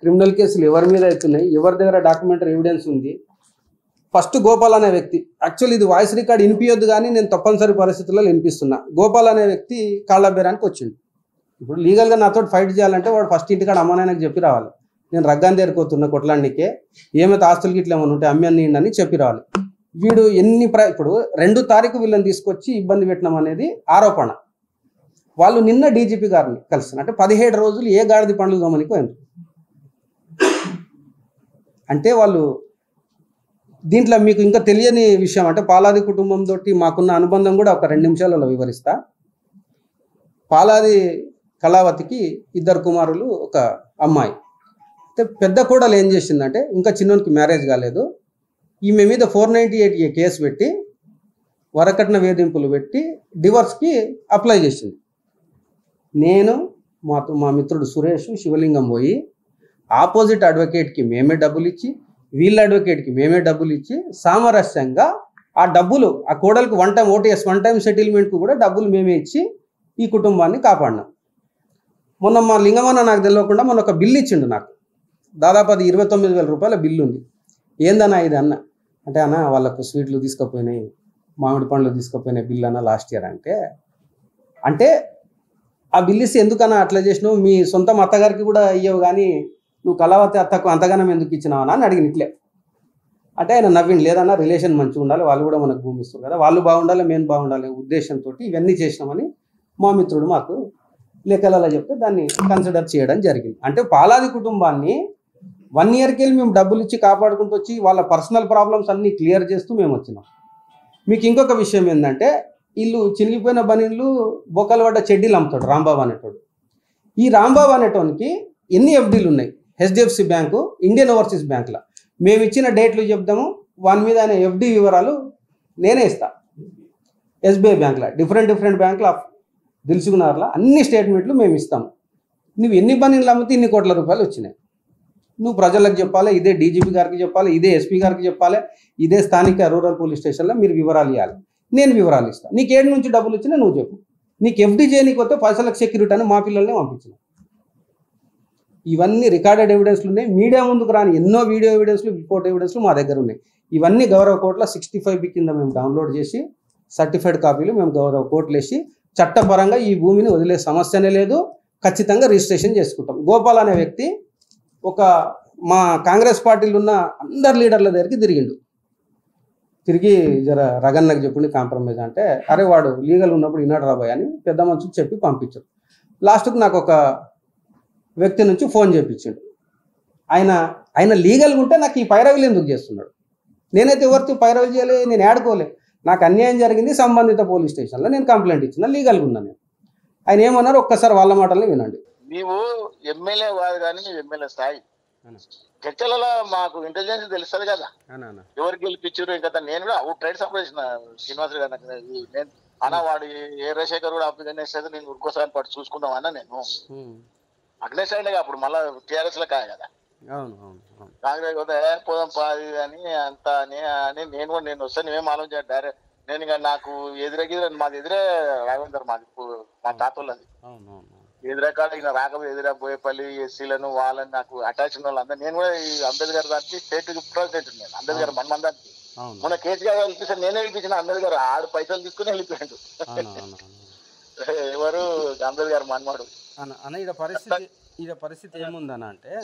క్రిమినల్ కేసులు ఎవరి మీద అవుతున్నాయి, ఎవరి దగ్గర డాక్యుమెంటరీ ఎవిడెన్స్ ఉంది. ఫస్ట్ గోపాల్ అనే వ్యక్తి, యాక్చువల్లీ ఇది వాయిస్ రికార్డ్ వినిపించొద్దు కానీ నేను తప్పనిసరి పరిస్థితుల్లో వినిపిస్తున్నా. గోపాల్ అనే వ్యక్తి కాళ్ళబేరానికి వచ్చిండు. ఇప్పుడు లీగల్గా నాతో ఫైట్ చేయాలంటే వాడు ఫస్ట్ ఇంటికాడ అమ్మానాయనకు చెప్పి రావాలి, నేను రగ్గాన్ని దేరుకోతున్నా కొట్లాడికే, ఏమైతే ఆస్తులకి ఇట్లా ఏమైనా ఉంటే అమ్మాయి అని చెప్పి రావాలి. వీడు ఇప్పుడు 2 తారీఖు వీళ్ళని తీసుకొచ్చి ఇబ్బంది పెట్టడం అనేది ఆరోపణ. వాళ్ళు నిన్న డీజీపీ గారిని కలిసి అంటే 17 రోజులు ఏ గాడిది పండ్లు దోమనికి పోయింది. అంటే వాళ్ళు దీంట్లో మీకు ఇంకా తెలియని విషయం అంటే పాలాది కుటుంబంతో మాకున్న అనుబంధం కూడా ఒక 2 నిమిషాలలో వివరిస్తా. పాలాది కళావతికి 2 కుమారులు, ఒక అమ్మాయి. అయితే పెద్ద కోడలు ఏం చేసిందంటే, ఇంకా చిన్నోనికి మ్యారేజ్ కాలేదు, ఈమె మీద 498A కేసు పెట్టి వరకట్న వేధింపులు పెట్టి డివర్స్కి అప్లై చేసింది. నేను మా మిత్రుడు సురేష్ శివలింగం పోయి ఆపోజిట్ అడ్వకేట్కి మేమే డబ్బులు ఇచ్చి, వీళ్ళ అడ్వకేట్కి మేమే డబ్బులు ఇచ్చి సామరస్యంగా ఆ డబ్బులు ఆ కోడలకు OTS వన్ టైం సెటిల్మెంట్కు కూడా డబ్బులు మేమే ఇచ్చి ఈ కుటుంబాన్ని కాపాడినాం. మొన్న మా లింగమన్న నాకు తెలియకుండా మొన్న ఒక బిల్లు ఇచ్చిండు నాకు, దాదాపు అది 29,000 రూపాయల బిల్లు ఉంది. ఏందన్నా ఇది అన్న అంటే, అన్న వాళ్ళకు స్వీట్లు తీసుకుపోయినాయి, మామిడి పండ్లు తీసుకుపోయినాయి బిల్లు అన్న లాస్ట్ ఇయర్ అంటే ఆ బిల్లు ఇస్తే ఎందుకన్నా అట్లా చేసినావు, మీ సొంత అత్తగారికి కూడా ఇయ్యవు కానీ నువ్వు కళావతి అత్తకు అంతగానం ఎందుకు ఇచ్చినావా అని అడిగిన. ఇట్లే అంటే ఆయన నవ్విండి, లేదన్నా రిలేషన్ మంచిగా ఉండాలి, వాళ్ళు కూడా మనకు భూమి ఇస్తారు కదా, వాళ్ళు బాగుండాలి మేము బాగుండాలి ఉద్దేశంతో ఇవన్నీ చేసినామని మా మిత్రుడు మాకు లెక్కలలో చెప్తే దాన్ని కన్సిడర్ చేయడం జరిగింది. అంటే పాలాది కుటుంబాన్ని 1 ఇయర్కి వెళ్ళి మేము డబ్బులు ఇచ్చి కాపాడుకుంటూ వచ్చి వాళ్ళ పర్సనల్ ప్రాబ్లమ్స్ అన్నీ క్లియర్ చేస్తూ మేము వచ్చినాం. మీకు ఇంకొక విషయం ఏంటంటే, వీళ్ళు చినిగిపోయిన బనీళ్ళు బొక్కలు పడ్డ చెడ్డీలు అమ్ముతాడు రాంబాబు అనేటోడు. ఈ రాంబాబు అనేటోనికి ఎన్ని ఎఫ్డీలు ఉన్నాయి, HDFC బ్యాంకు, ఇండియన్ ఓవర్సీస్ బ్యాంకులో. మేము ఇచ్చిన డేట్లు చెప్తాము, వాని మీద ఆయన ఎఫ్డీ వివరాలు నేనే ఇస్తా. SBI బ్యాంకులో డిఫరెంట్ బ్యాంకుల దిల్సుకున్నారులా అన్ని స్టేట్మెంట్లు మేము ఇస్తాము. నువ్వు ఎన్ని బనీళ్ళు అమ్మితే ఇన్ని కోట్ల రూపాయలు వచ్చినాయి, నువ్వు ప్రజలకు చెప్పాలి, ఇదే డీజీపీ గారికి చెప్పాలి, ఇదే SP గారికి చెప్పాలి, ఇదే స్థానిక రూరల్ పోలీస్ స్టేషన్లో మీరు వివరాలు ఇవ్వాలి, నేను వివరాలు ఇస్తాను. నీకు ఏడు నుంచి డబ్బులు వచ్చినా నువ్వు చెప్పు. నీకు FD చేయనీకి వస్తే పైసలకు సెక్యూరిటీ అని మా పిల్లల్ని పంపించిన. ఇవన్నీ రికార్డెడ్ ఎవిడెన్స్లు ఉన్నాయి, మీడియా ముందుకు రాని ఎన్నో వీడియో ఎవిడెన్స్లు, రిపోర్ట్ ఎవిడెన్స్లు మా దగ్గర ఉన్నాయి. ఇవన్నీ గౌరవ కోర్టులో 65B కింద మేము డౌన్లోడ్ చేసి సర్టిఫైడ్ కాపీలు మేము గౌరవ కోర్టులు వేసి చట్టపరంగా ఈ భూమిని వదిలే సమస్యనే లేదు, ఖచ్చితంగా రిజిస్ట్రేషన్ చేసుకుంటాం. గోపాల్ అనే వ్యక్తి మా కాంగ్రెస్ పార్టీలో ఉన్న అందరు లీడర్ల దగ్గరికి తిరిగి జర రగన్నకు చెప్పుని కాంప్రమైజ్ అంటే, అరే వాడు లీగల్ ఉన్నప్పుడు ఈనాడు రాబోయ్ అని పెద్ద మనుషులు చెప్పి పంపించారు. లాస్ట్కు నాకు ఒక వ్యక్తి నుంచి ఫోన్ చేయించాడు. ఆయన లీగల్గా ఉంటే నాకు ఈ పైరవీలు ఎందుకు చేస్తున్నాడు, నేనైతే ఎవరితో పైరవీ చేయలే, నేను ఆడుకోలే, నాకు అన్యాయం జరిగింది సంబంధిత పోలీస్ స్టేషన్లో, నేను కంప్లైంట్ ఇచ్చిన, లీగల్గా ఉన్నాను నేను. ఆయన ఏమన్నారు ఒక్కసారి వాళ్ళ మాటల్ని వినండి. నీవు ఎమ్మెల్యే కాదు కానీ ఎమ్మెల్యే స్థాయి చర్చలలో మాకు ఇంటెలిజెన్స్ తెలుస్తుంది కదా, ఎవరు గెలిపించారు ఇంకా. నేను కూడా ట్రైడ్ సంప్రదించిన శ్రీనివాస గారు, నేను అన్న వాడు రాజశేఖర్ కూడా అప్లికేషన్ అయితే నేను ఇంకోసారి పాటు చూసుకుందాం అన్న. నేను అగ్నేష్ అయినా అప్పుడు మళ్ళీ TRS లో కాదు కదా, కాంగ్రెస్ పోతే పోదాం పాది అని అంత అని నేను వస్తే నువ్వేం ఆలోచించాను డైరెక్ట్. నేను ఇంకా నాకు మాది ఎదురే రాఘవేందర్, మా తాతోళ్ళది ఎదురకాడ ఇక రాకపోతే ఎదురా బోయేపల్లి ఎస్సీలను వాళ్ళని నాకు అటాచ్ ఉన్న వాళ్ళందరూ. నేను కూడా ఈ అంబేద్కర్ దానికి స్టేట్ ప్రెసిడెంట్ ఉన్నాను, అంబేద్కర్ మనమందానికి. మొన్న కేసీఆర్ వెళ్ళిపిస్తాను, నేనే వెళ్ళిపించిన అంబేద్కర్, ఆడు పైసలు తీసుకుని వెళ్ళిపోయాడు. ఎవరు అంబేద్కర్ మనమాడు. ఈడ పరిస్థితి ఏముందన్న అంటే,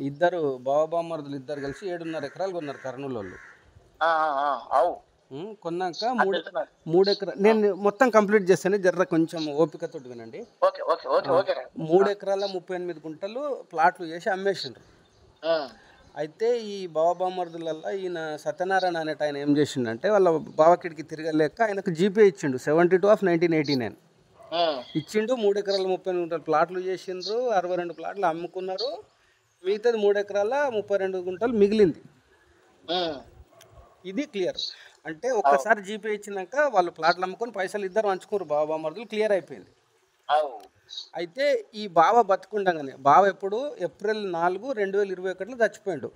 ఇద్దరు బావబామ్మరుదులు ఇద్దరు కలిసి 7.5 ఎకరాలు కొన్నారు కర్నూలు వాళ్ళు. కొన్నాక 3 ఎకరాలు, నేను మొత్తం కంప్లీట్ చేస్తాను, జర్ర కొంచెం ఓపికతో వినండి. 3 ఎకరాల 38 గుంటలు ప్లాట్లు చేసి అమ్మేసిండ్రు. అయితే ఈ బావబామ్మరుదులల్లో ఈయన సత్యనారాయణ అనేట ఆయన ఏం చేసిండంటే, వాళ్ళ బావకిడికి తిరగలేక ఆయనకు జీపే ఇచ్చిండు 72/1989 ఇచ్చిండు. 3 ఎకరాల 38 గుంటలు ప్లాట్లు చేసిండ్రు, 62 ప్లాట్లు అమ్ముకున్నారు, మిగతాది 3 ఎకరాల 32 గుంటలు మిగిలింది. ఇది క్లియర్. అంటే ఒక్కసారి జీపే ఇచ్చినాక వాళ్ళు ప్లాట్లు అమ్ముకొని పైసలు ఇద్దరు పంచుకోరు, బావబామ్మరుదులు, క్లియర్ అయిపోయింది. అయితే ఈ బావ బతుకుండగానే, బావ ఎప్పుడు April 4, 2021 చచ్చిపోయాడు.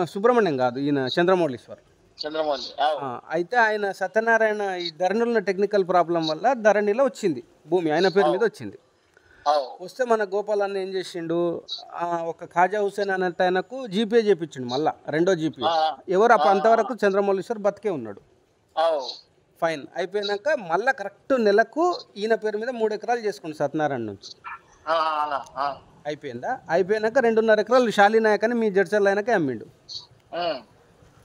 సుబ్రహ్మణ్యం కాదు, ఈయన చంద్రమౌళీశ్వర్. అయితే ఆయన సత్యనారాయణ ఈ ధరణిలో టెక్నికల్ ప్రాబ్లం వల్ల ధరణిలో వచ్చింది భూమి, ఆయన పేరు మీద వచ్చింది. వస్తే మన గోపాల్ అన్న ఏం చేసిండు, ఒక ఖాజా హుసేన్ అనే ఆయనకు జీపే చేపించిండు, మళ్ళా రెండో జీపే. ఎవరు అంతవరకు చంద్రమౌళీశ్వర్ బతికే ఉన్నాడు. ఫైన్ అయిపోయినాక మళ్ళీ కరెక్ట్ నెలకు ఈయన పేరు మీద 3 ఎకరాలు చేసుకుండు సత్యనారాయణ నుంచి. అయిపోయిందా? అయిపోయినాక 2.5 ఎకరాలు షాలీనాయక్ అని మీ జడ్చర్ల ఆయనకే అమ్మిండు.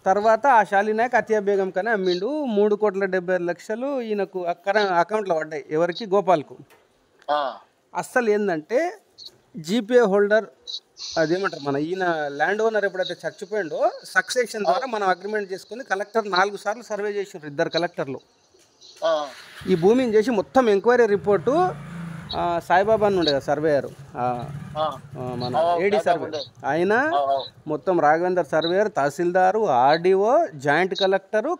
తర్వాత ఆ షాలీనాయక్ అతియా బేగం కానీ అమ్మిండు. 3,75,00,000 ఈయనకు అకౌంట్లో పడ్డాయి. ఎవరికి? గోపాల్కు. అస్సలు ఏంటంటే జీపే హోల్డర్ అదేమంటారు మన ఈయన ల్యాండ్ ఓనర్ ఎప్పుడైతే చచ్చిపోయిండో సక్సెషన్ ద్వారా మనం అగ్రిమెంట్ చేసుకుని కలెక్టర్ 4 సార్లు సర్వే చేసిండ్రు, 2 కలెక్టర్లు. ఈ భూమిని చేసి మొత్తం ఎంక్వైరీ రిపోర్టు సాయిబాబా అని ఉండే కదా సర్వేయర్, మన ఏడీ సర్వే ఆయన, మొత్తం Raghavender surveyor, tahsildar, RDO, joint collector,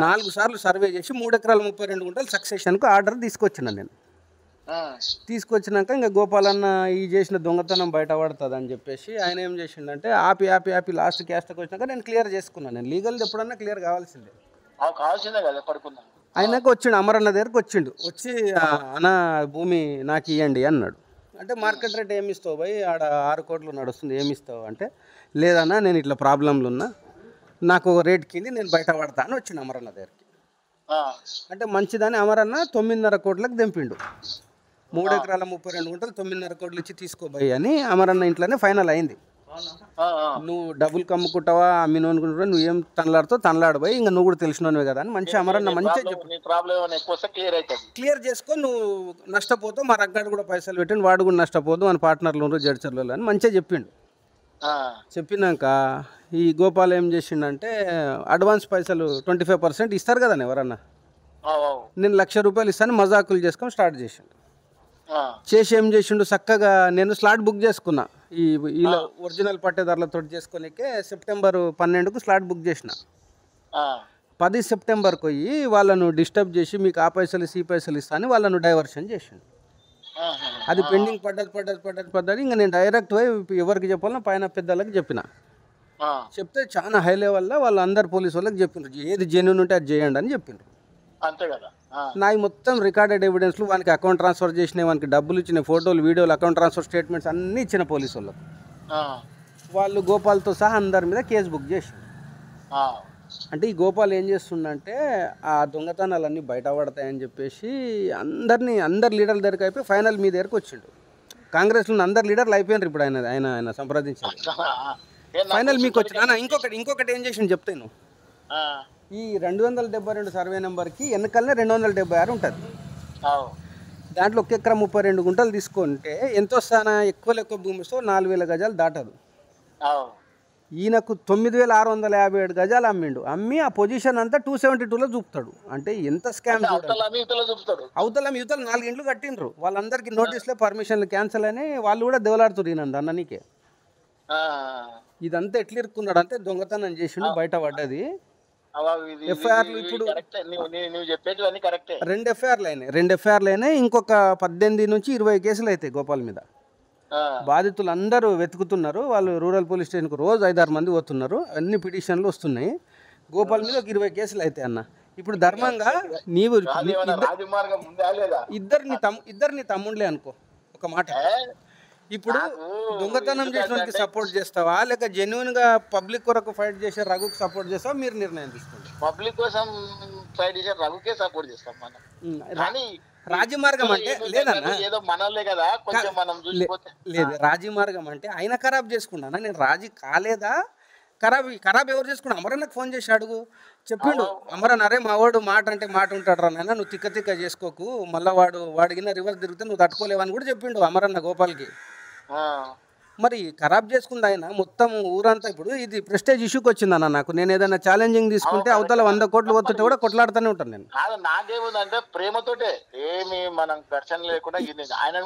4 సార్లు సర్వే చేసి 3 ఎకరాల 32 గుంటలు సక్సెషన్కు ఆర్డర్ తీసుకొచ్చిన నేను. తీసుకొచ్చినాక ఇంకా గోపాలన్న ఈ చేసిన దొంగతనం బయట పడుతుంది అని చెప్పేసి ఆయన ఏం చేసిండంటే ఆపి లాస్ట్ క్యాస్ట్కి వచ్చినాక నేను క్లియర్ చేసుకున్నాను. నేను లీగల్ ఎప్పుడన్నా క్లియర్ కావాల్సిందే కదా పడుకున్నా. ఆయనకు వచ్చిండు, అమరన్న దగ్గరకు వచ్చి అన్న భూమి నాకు ఇవ్వండి అన్నాడు. అంటే మార్కెట్ రేట్ ఏమి ఇస్తావు భయ్, ఆడ 6 కోట్లు నడుస్తుంది, ఏమి ఇస్తావు అంటే, లేదన్నా నేను ఇట్లా ప్రాబ్లంలు ఉన్నా, నాకు రేట్ కింది నేను బయట పడతా అని వచ్చిండు అమరన్న దగ్గరికి. అంటే మంచిదని అమరన్న 9.5 కోట్లకు దింపిండు. 3 ఎకరాల 32 గుంటలు 9.5 కోట్లు ఇచ్చి తీసుకోబోయి అని అమరన్న ఇంట్లోనే ఫైనల్ అయింది. నువ్వు డబ్బులు కమ్ముకుంటావా అమ్మిన అనుకుంటావా, నువ్వేం తనలాడబోయి ఇంకా నువ్వు కూడా తెలిసినవే కదా అని మంచి అమరన్న మంచిగా క్లియర్ చేసుకో, నువ్వు నష్టపోతావు, మా రగ్గాడు కూడా పైసలు పెట్టండి, వాడు కూడా నష్టపోదు, మన పార్ట్నర్లు ఉండరు జడ్చర్లు అని మంచిగా చెప్పిండు. చెప్పినాక ఈ గోపాల్ ఏం చేసిండంటే అడ్వాన్స్ పైసలు 25% ఇస్తారు కదా ఎవరన్నా, నేను ₹1,00,000 ఇస్తాను మజాకులు చేసుకొని స్టార్ట్ చేసిండు. చేసి ఏం చేసిండు, చక్కగా నేను స్లాట్ బుక్ చేసుకున్నా ఇలా ఒరిజినల్ పట్టేదారులతో చేసుకునేకే. సెప్టెంబర్ 12కు స్లాట్ బుక్ చేసిన. 10 సెప్టెంబర్కి పోయి వాళ్ళను డిస్టర్బ్ చేసి మీకు ఆ పైసలు ఈ పైసలు ఇస్తా అని వాళ్ళను డైవర్షన్ చేసిండు. అది పెండింగ్ పడ్డది. ఇంకా నేను డైరెక్ట్ పోయి ఎవరికి చెప్పాలో పైన పెద్దలకు చెప్పిన. చెప్తే చాలా హై లెవెల్లో వాళ్ళు అందరు పోలీసు వాళ్ళకి చెప్పిండ్రు, ఏది జెన్యూన్ ఉంటే అది చేయండి అని చెప్పిండ్రు. అంతే కదా. నాకు మొత్తం రికార్డెడ్ ఎవిడెన్స్లు, వానికి అకౌంట్ ట్రాన్స్ఫర్ చేసినాయి, వానికి డబ్బులు ఇచ్చిన ఫోటోలు, వీడియోలు, అకౌంట్ ట్రాన్స్ఫర్ స్టేట్మెంట్స్ అన్నీ ఇచ్చిన పోలీసు వాళ్ళకు. వాళ్ళు గోపాల్తో సహా అందరి మీద కేసు బుక్ చేసిండు. అంటే ఈ గోపాల్ ఏం చేస్తుండంటే ఆ దొంగతనాలన్నీ బయట పడతాయని చెప్పేసి అందరు లీడర్ల దగ్గరికి అయిపోయి ఫైనల్ మీ దగ్గరకు వచ్చిండు. కాంగ్రెస్లో అందరు లీడర్లు అయిపోయినారు ఇప్పుడు ఆయన సంప్రదించారు. ఫైనల్ మీకు వచ్చిన ఇంకొకటి ఏం చేసిండు చెప్తాను. ఈ 272 సర్వే నెంబర్కి వెనకాలనే 276 ఉంటుంది. దాంట్లో 1 ఎకరా 32 గుంటలు తీసుకుంటే ఎంత వస్తానా, ఎక్కువ భూమి వస్తే 4,000 గజాలు దాటదు. ఈయనకు 9,657 గజాలు అమ్మిండు. అమ్మి ఆ పొజిషన్ అంతా 272లో చూపుతాడు. అంటే ఎంత స్కామ్ చూపుతాడు. అవతల 4 ఇండ్లు కట్టిండ్రు, వాళ్ళందరికీ నోటీసులే, పర్మిషన్లు క్యాన్సిల్ అని వాళ్ళు కూడా దేవలాడుతున్నారు ఈయన అన్ననికే. ఇదంతా ఎట్లా ఇరుక్కున్నాడు అంటే దొంగతనం చేసిండు, బయట పడ్డది. ఎఫ్ఐఆర్లు ఇప్పుడు 2 ఎఫ్ఐఆర్లు అయినాయి. ఇంకొక 18 నుంచి 20 కేసులు అవుతాయి గోపాల్ మీద. బాధితులు అందరూ వెతుకుతున్నారు. వాళ్ళు రూరల్ పోలీస్ స్టేషన్కు రోజు 5-6 మంది పోతున్నారు. అన్ని పిటిషన్లు వస్తున్నాయి. గోపాల్ మీద ఒక 20 కేసులు అవుతాయి అన్న. ఇప్పుడు ధర్మంగా నీవు ఇద్దరిని తమ్ముళ్ళే అనుకో. ఒక మాట, ఇప్పుడు దొంగతనం చేసిన సపోర్ట్ చేస్తావా, లేక జెన్యున్ గా పబ్లిక్ కొరకు ఫైట్ చేసే రఘుకి సపోర్ట్ చేస్తావా? మీరు నిర్ణయం తీసుకోండి. పబ్లిక్ కోసం ఫైట్ చేసే రఘుకే సపోర్ట్ చేస్తాం మనం. కానీ రాజమార్గం అంటే లేదన్నా, ఏదో మనలే కదా కొంచెం మనం చూసిపోతే లేదు. రాజమార్గం అంటే ఆయన ఖరాబ్ చేసుకున్నానా, నేను రాజీ కాలేదా? ఖరాబ్ ఎవరు చేసుకున్నా? అమరన్నకు ఫోన్ చేసి అడుగు. చెప్పిండు అమరన్న, అరే మా వాడు మాట అంటే మాట ఉంటాడు రా నాయన, నువ్వు తిక్క చేసుకోకు, మళ్ళీ వాడికిన రివర్స్ తిరిగితే నువ్వు తట్టుకోలేవని కూడా చెప్పిండు అమరన్న గోపాల్కి. మరి ఖరాబ్ చేసుకుంది ఆయన మొత్తం ఊరంతా. ఇప్పుడు ఇది ప్రెస్టేజ్ ఇష్యూకి వచ్చిందన్న నాకు. నేను ఏదైనా ఛాలెంజింగ్ తీసుకుంటే అవతల 100 కోట్లు వస్తుంటే కూడా కొట్లాడుతూనే ఉంటాను నేను. నాకేముందంటే ప్రేమతోటే, ఏమి మనం ఘర్షణ లేకుండా ఆయన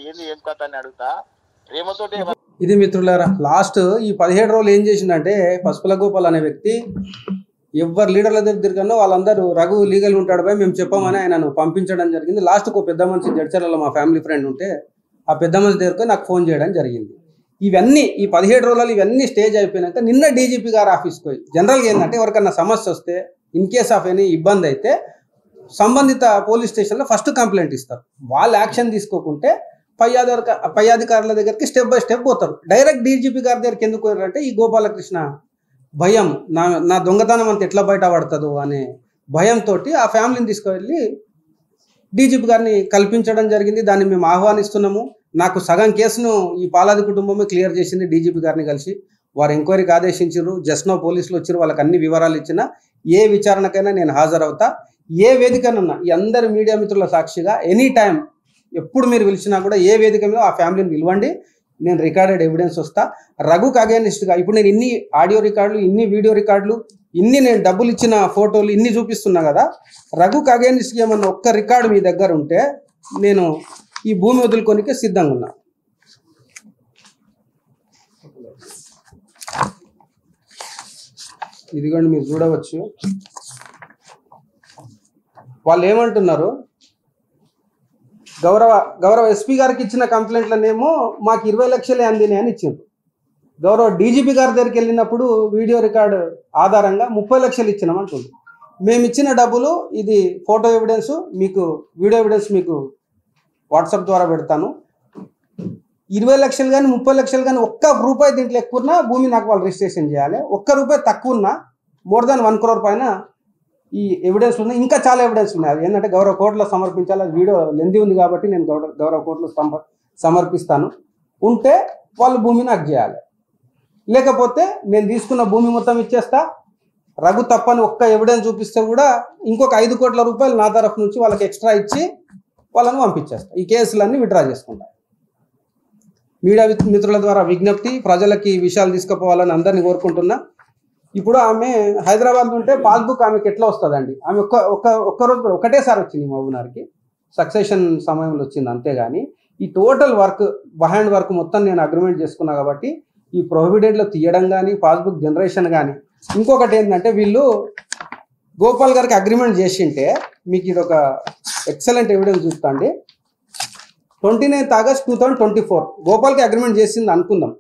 ఏంది ఏం కథ అని అడుగుతా, ప్రేమతోటే. ఇది మిత్రులారా, లాస్ట్ ఈ 17 రోజులు ఏం చేసిందంటే పసుపుల గోపాల్ అనే వ్యక్తి ఎవరు లీడర్ల దగ్గర తిరిగానో వాళ్ళందరూ రఘు లీగల్ ఉంటాడు పోయి మేము చెప్పామని ఆయనను పంపించడం జరిగింది. లాస్ట్కు ఒక పెద్ద మనిషి జడ్చర్లలో మా ఫ్యామిలీ ఫ్రెండ్ ఉంటే ఆ పెద్ద మనిషి దగ్గరకు నాకు ఫోన్ చేయడం జరిగింది. ఇవన్నీ ఈ 17 రోజులు ఇవన్నీ స్టేజ్ అయిపోయినాక నిన్న డీజీపీ గారు ఆఫీస్కి పోయి జనరల్గా ఏంటంటే ఎవరికన్నా సమస్య వస్తే ఇన్ కేస్ ఆఫ్ ఎనీ ఇబ్బంది అయితే సంబంధిత పోలీస్ స్టేషన్లో ఫస్ట్ కంప్లైంట్ ఇస్తారు. వాళ్ళు యాక్షన్ తీసుకోకుంటే పై అధికారుల దగ్గరికి స్టెప్ బై స్టెప్ పోతారు. డైరెక్ట్ డీజీపీ గారి దగ్గరికి ఎందుకు పోయారంటే ఈ గోపాలకృష్ణ భయం, నా దొంగతనం అంత ఎట్లా బయట పడుతుందో అనే భయంతో ఆ ఫ్యామిలీని తీసుకువెళ్ళి డీజీపీ గారిని కల్పించడం జరిగింది. దాన్ని మేము ఆహ్వానిస్తున్నాము. నాకు సగం కేసును ఈ పాలాది కుటుంబమే క్లియర్ చేసింది డీజీపీ గారిని కలిసి. వారు ఎంక్వైరీకి ఆదేశించారు. జస్ట్ నో పోలీసులు వచ్చారు, వాళ్ళకి అన్ని వివరాలు ఇచ్చిన ఏ విచారణకైనా నేను హాజరవుతా. ఏ వేదికనున్నా ఈ అందరి మీడియా మిత్రుల సాక్షిగా ఎనీ టైం ఎప్పుడు మీరు పిలిచినా కూడా ఏ వేదిక మీద ఆ ఫ్యామిలీని పిలవండి, నేను రికార్డెడ్ ఎవిడెన్స్ వస్తా. రఘుకు అగేనిస్ట్గా ఇప్పుడు నేను ఇన్ని ఆడియో రికార్డులు, ఇన్ని వీడియో రికార్డులు, ఇన్ని నేను డబ్బులు ఇచ్చిన ఫోటోలు ఇన్ని చూపిస్తున్నా కదా, రఘుకు అగేనిస్ట్గా ఏమన్నా ఒక్క రికార్డు మీ దగ్గర ఉంటే నేను ఈ భూమి వదులుకోనికే సిద్ధంగా ఉన్నా. ఇదిగోండి మీరు చూడవచ్చు. వాళ్ళు ఏమంటున్నారు, గౌరవ ఎస్పీ గారికి ఇచ్చిన కంప్లైంట్లనేమో మాకు 20 లక్షలే అందినాయి అని ఇచ్చిండ్రు. గౌరవ డీజీపీ గారి దగ్గరికి వెళ్ళినప్పుడు వీడియో రికార్డు ఆధారంగా 30 లక్షలు ఇచ్చినామంటుంది. మేము ఇచ్చిన డబ్బులు, ఇది ఫోటో ఎవిడెన్స్, మీకు వీడియో ఎవిడెన్స్ మీకు వాట్సాప్ ద్వారా పెడతాను. 20 లక్షలు కానీ 30 లక్షలు కానీ ఒక్క రూపాయి దీంట్లో ఎక్కువన్నా భూమి నాకు వాళ్ళు రిజిస్ట్రేషన్ చేయాలి. ఒక్క రూపాయి తక్కువ ఉన్నా మోర్ దాన్ 1 crore పైన ఈ ఎవిడెన్స్ ఉన్నాయి. ఇంకా చాలా ఎవిడెన్స్ ఉన్నాయి. అది ఏంటంటే గౌరవ కోర్టులో సమర్పించాలి. అది వీడియో లెంది ఉంది కాబట్టి నేను గౌరవ కోర్టులో సమర్పిస్తాను. ఉంటే వాళ్ళు భూమి నాకు చేయాలి, లేకపోతే నేను తీసుకున్న భూమి మొత్తం ఇచ్చేస్తా. రఘు తప్పని ఒక్క ఎవిడెన్స్ చూపిస్తే కూడా ఇంకొక 5 కోట్ల రూపాయలు నా తరఫు నుంచి వాళ్ళకి ఎక్స్ట్రా ఇచ్చి వాళ్ళని పంపించేస్తా. ఈ కేసులన్నీ విత్డ్రా చేసుకుంటా. మీడియా మిత్రుల ద్వారా విజ్ఞప్తి, ప్రజలకి ఈ విషయాలు తీసుకుపోవాలని అందరినీ కోరుకుంటున్నా. ఇప్పుడు ఆమె హైదరాబాద్ ఉంటే పాస్బుక్ ఆమెకి ఎట్లా వస్తుందండి? ఆమె ఒక్క రోజు ఒకటేసారి వచ్చింది మహబూబ్నగర్కి, సక్సెషన్ సమయంలో వచ్చింది. అంతేగాని ఈ టోటల్ వర్క్, బిహైండ్ వర్క్ మొత్తం నేను అగ్రిమెంట్ చేసుకున్నా కాబట్టి ఈ ప్రొహిబిటెడ్లో తీయడం కానీ, పాస్బుక్ జనరేషన్ కానీ. ఇంకొకటి ఏంటంటే వీళ్ళు గోపాల్ గారికి అగ్రిమెంట్ చేసింటే మీకు ఇది ఒక ఎక్సలెంట్ ఎవిడెన్స్ చూస్తాండి. 29 August 2024 గోపాల్కి అగ్రిమెంట్ చేసింది అనుకుందాం.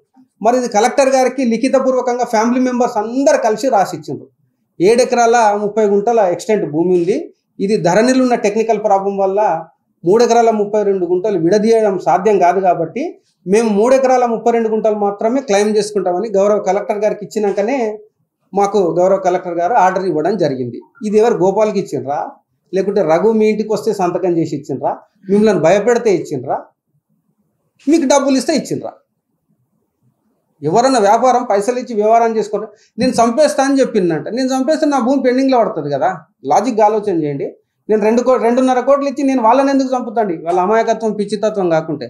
మరి ఇది కలెక్టర్ గారికి లిఖితపూర్వకంగా ఫ్యామిలీ మెంబర్స్ అందరు కలిసి రాసిచ్చిండ్రు. 7 ఎకరాల 30 గుంటల ఎక్స్టెంట్ భూమి ఉంది. ఇది ధరణిలో ఉన్న టెక్నికల్ ప్రాబ్లం వల్ల 3 ఎకరాల 32 గుంటలు విడదీయడం సాధ్యం కాదు కాబట్టి మేము 3 ఎకరాల 32 గుంటలు మాత్రమే క్లెయిమ్ చేసుకుంటామని గౌరవ కలెక్టర్ గారికి ఇచ్చినాకనే మాకు గౌరవ కలెక్టర్ గారు ఆర్డర్ ఇవ్వడం జరిగింది. ఇది ఎవరు గోపాల్కి ఇచ్చిండ్రా, లేకుంటే రఘు మీ ఇంటికి వస్తే సంతకం చేసి ఇచ్చిండ్రా, మిమ్మల్ని భయపెడితే ఇచ్చిండ్రా, మీకు డబ్బులు ఇస్తే ఇచ్చిండ్రా? ఎవరన్నా వ్యాపారం పైసలు ఇచ్చి వ్యవహారం చేసుకోండి. నేను చంపేస్తా అని చెప్పిందంట. నేను చంపేస్తే నా భూమి పెండింగ్లో పడుతుంది కదా. లాజిక్ ఆలోచన చేయండి. నేను 2.5 కోట్లు ఇచ్చి నేను వాళ్ళని ఎందుకు చంపుతాండి? వాళ్ళ అమాయకత్వం, పిచ్చితత్వం కాకుంటే.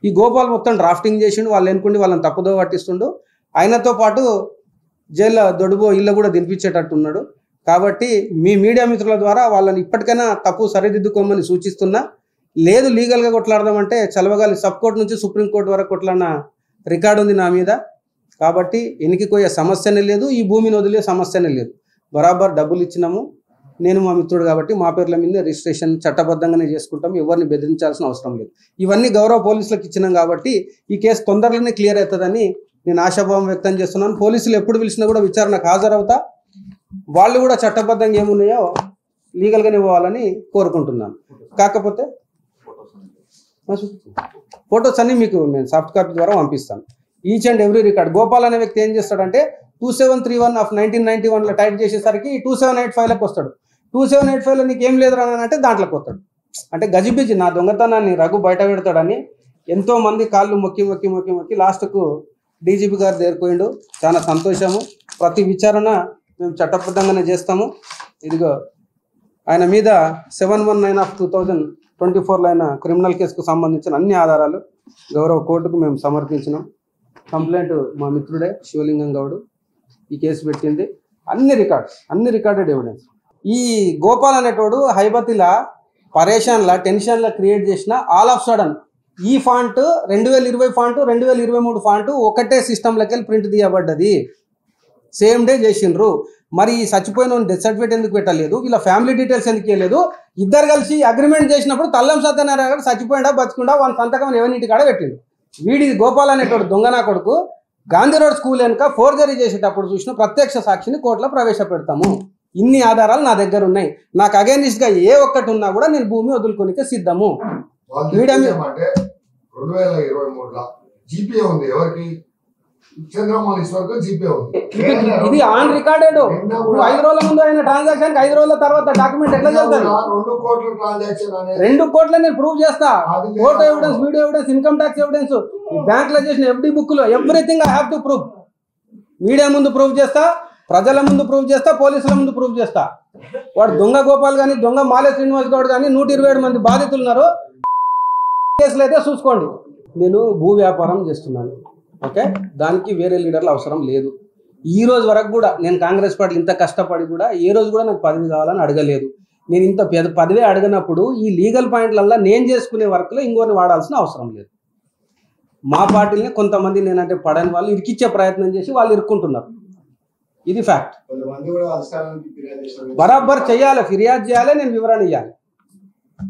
ఈ గోపాల్ మొత్తం డ్రాఫ్టింగ్ చేసిండు, వాళ్ళు ఎన్నుకుండి వాళ్ళని తప్పుదో పట్టిస్తుండు. ఆయనతో పాటు జైల్లో దొడుబో ఇల్లు కూడా దింపించేటట్టున్నాడు. కాబట్టి మీ మీడియా మిత్రుల ద్వారా వాళ్ళని ఇప్పటికైనా తప్పు సరిదిద్దుకోమని సూచిస్తున్నా. లేదు లీగల్గా కొట్లాడదామంటే చలవగాలి సబ్ కోర్టు నుంచి సుప్రీంకోర్టు వరకు కొట్లాడిన రికార్డు ఉంది నా మీద. కాబట్టి ఎన్నికిపోయే సమస్యనే లేదు, ఈ భూమిని వదిలే సమస్యనే లేదు. బరాబర్ డబ్బులు ఇచ్చినాము. నేను మా మిత్రుడు కాబట్టి మా పేర్ల మీద రిజిస్ట్రేషన్ చట్టబద్ధంగానే చేసుకుంటాం. ఎవరిని బెదిరించాల్సిన అవసరం లేదు. ఇవన్నీ గౌరవ పోలీసులకు ఇచ్చినాం కాబట్టి ఈ కేసు తొందరలోనే క్లియర్ అవుతుందని నేను ఆశాభావం వ్యక్తం చేస్తున్నాను. పోలీసులు ఎప్పుడు పిలిచినా కూడా విచారణకు హాజరవుతా. వాళ్ళు కూడా చట్టబద్ధంగా ఏమున్నాయో లీగల్గానే ఇవ్వాలని కోరుకుంటున్నాను. కాకపోతే ఫొటోస్ అన్ని మీకు నేను సాఫ్ట్ కాపీ ద్వారా పంపిస్తాను. Each and every record. Gopal అనే వ్యక్తి ఏం చేస్తాడంటే 2731 of 1991లో టైప్ చేసేసరికి 2785లకు వస్తాడు. 2785లో నీకు ఏం లేదు అని అంటే దాంట్లోకి వస్తాడు. అంటే గజిబిజి నా దొంగతనాన్ని రఘు బయట పెడతాడని ఎంతో మంది కాళ్ళు మొక్కి లాస్ట్కు డీజీపీ గారు చేరిపోయిండు. చాలా సంతోషము. ప్రతి విచారణ మేము చట్టబద్ధంగానే చేస్తాము. ఇదిగో ఆయన మీద 719 of 2024లో అయిన క్రిమినల్ కేసుకు సంబంధించిన అన్ని ఆధారాలు గౌరవ కోర్టుకు మేము సమర్పించినాం. కంప్లైంట్ మా మిత్రుడే శివలింగం గౌడ్ ఈ కేసు పెట్టింది. అన్ని రికార్డెడ్ ఎవిడెన్స్. ఈ గోపాల్ అనేటోడు హైబతిలా పరేషాన్లా టెన్షన్లా క్రియేట్ చేసిన ఆల్ ఆఫ్ సడన్ ఈ ఫాంట్ 2020 ఫాంట్ 2023 ఫాంట్ ఒకటే సిస్టంలోకి వెళ్ళి ప్రింట్ తీయబడ్డది. సేమ్ డే చేసిండ్రు. మరి చచ్చిపోయిన డెత్ సర్టిఫికేట్ ఎందుకు పెట్టలేదు? వీళ్ళ ఫ్యామిలీ డీటెయిల్స్ ఎందుకు ఇవ్వలేదు? ఇద్దరు కలిసి అగ్రిమెంట్ చేసినప్పుడు తల్లం సత్యనారాయణ గారు చచ్చిపోయిందా బతుకుండా వాళ్ళ సంతకం ఎవరింటి కాడ పెట్టిండు. వీడి గోపాల్ అనేటోడు దొంగనా కొడుకు గాంధీ రోడ్ స్కూల్ వెనుక ఫోర్జరీ చేసేటప్పుడు చూసిన ప్రత్యక్ష సాక్షిని కోర్టులో ప్రవేశపెడతాము. ఇన్ని ఆధారాలు నా దగ్గర ఉన్నాయి. నాకు అగైనిస్ట్ గా ఏ ఒక్కటి ఉన్నా కూడా నేను భూమి వదులుకోనికే సిద్ధము. మీడియా 2023లో జీపీఏ ఉంది ఎవరికి? చంద్రమోహన్ వరకు జీపీఏ ఉంది. ఇది ఆన్ రికార్డెడ్. 5 రోజుల ముందు అయిన ట్రాన్సాక్షన్ 5 రోజుల తర్వాత డాక్యుమెంట్ ఎట్లా చదువుతారు? 2 కోట్ల ట్రాన్సాక్షన్ అనేది 2 కోట్ల నేను ప్రూవ్ చేస్తా. Photo evidence, video evidence, income tax evidence, bank లో చేసిన ఎఫ్డి బుక్ లో everything I have to prove. Media ముందు ప్రూవ్ చేస్తా, ప్రజల ముందు ప్రూవ్ చేస్తా, పోలీసుల ముందు ప్రూవ్ చేస్తా. వాడు దొంగ గోపాల్ కానీ, దొంగ మాలే శ్రీనివాస్ గౌడ్ కానీ 127 మంది బాధితులు ఉన్నారు. కేసులు అయితే చూసుకోండి. నేను భూ వ్యాపారం చేస్తున్నాను, ఓకే? దానికి వేరే లీడర్లు అవసరం లేదు. ఈ రోజు వరకు కూడా నేను కాంగ్రెస్ పార్టీ ఇంత కష్టపడి కూడా ఏ రోజు కూడా నాకు పదవి కావాలని అడగలేదు. నేను ఇంత పదవి అడగనప్పుడు ఈ లీగల్ పాయింట్లల్లో నేను చేసుకునే వర్క్లో ఇంకోరిని వాడాల్సిన అవసరం లేదు. మా పార్టీని కొంతమంది నేనంటే పడని వాళ్ళు ఇరికిచ్చే ప్రయత్నం చేసి వాళ్ళు ఇరుక్కుంటున్నారు. ఇది ఫ్యాక్ట్. బరాబర్ చెయ్యాలి, ఫిర్యాదు చేయాలి, నేను వివరణ ఇవ్వాలి.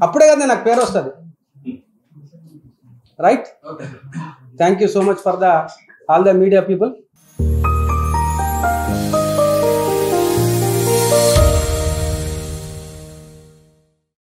అప్పుడే కదా నాకు పేరు వస్తుంది. Right? Thank you so much for all the media people.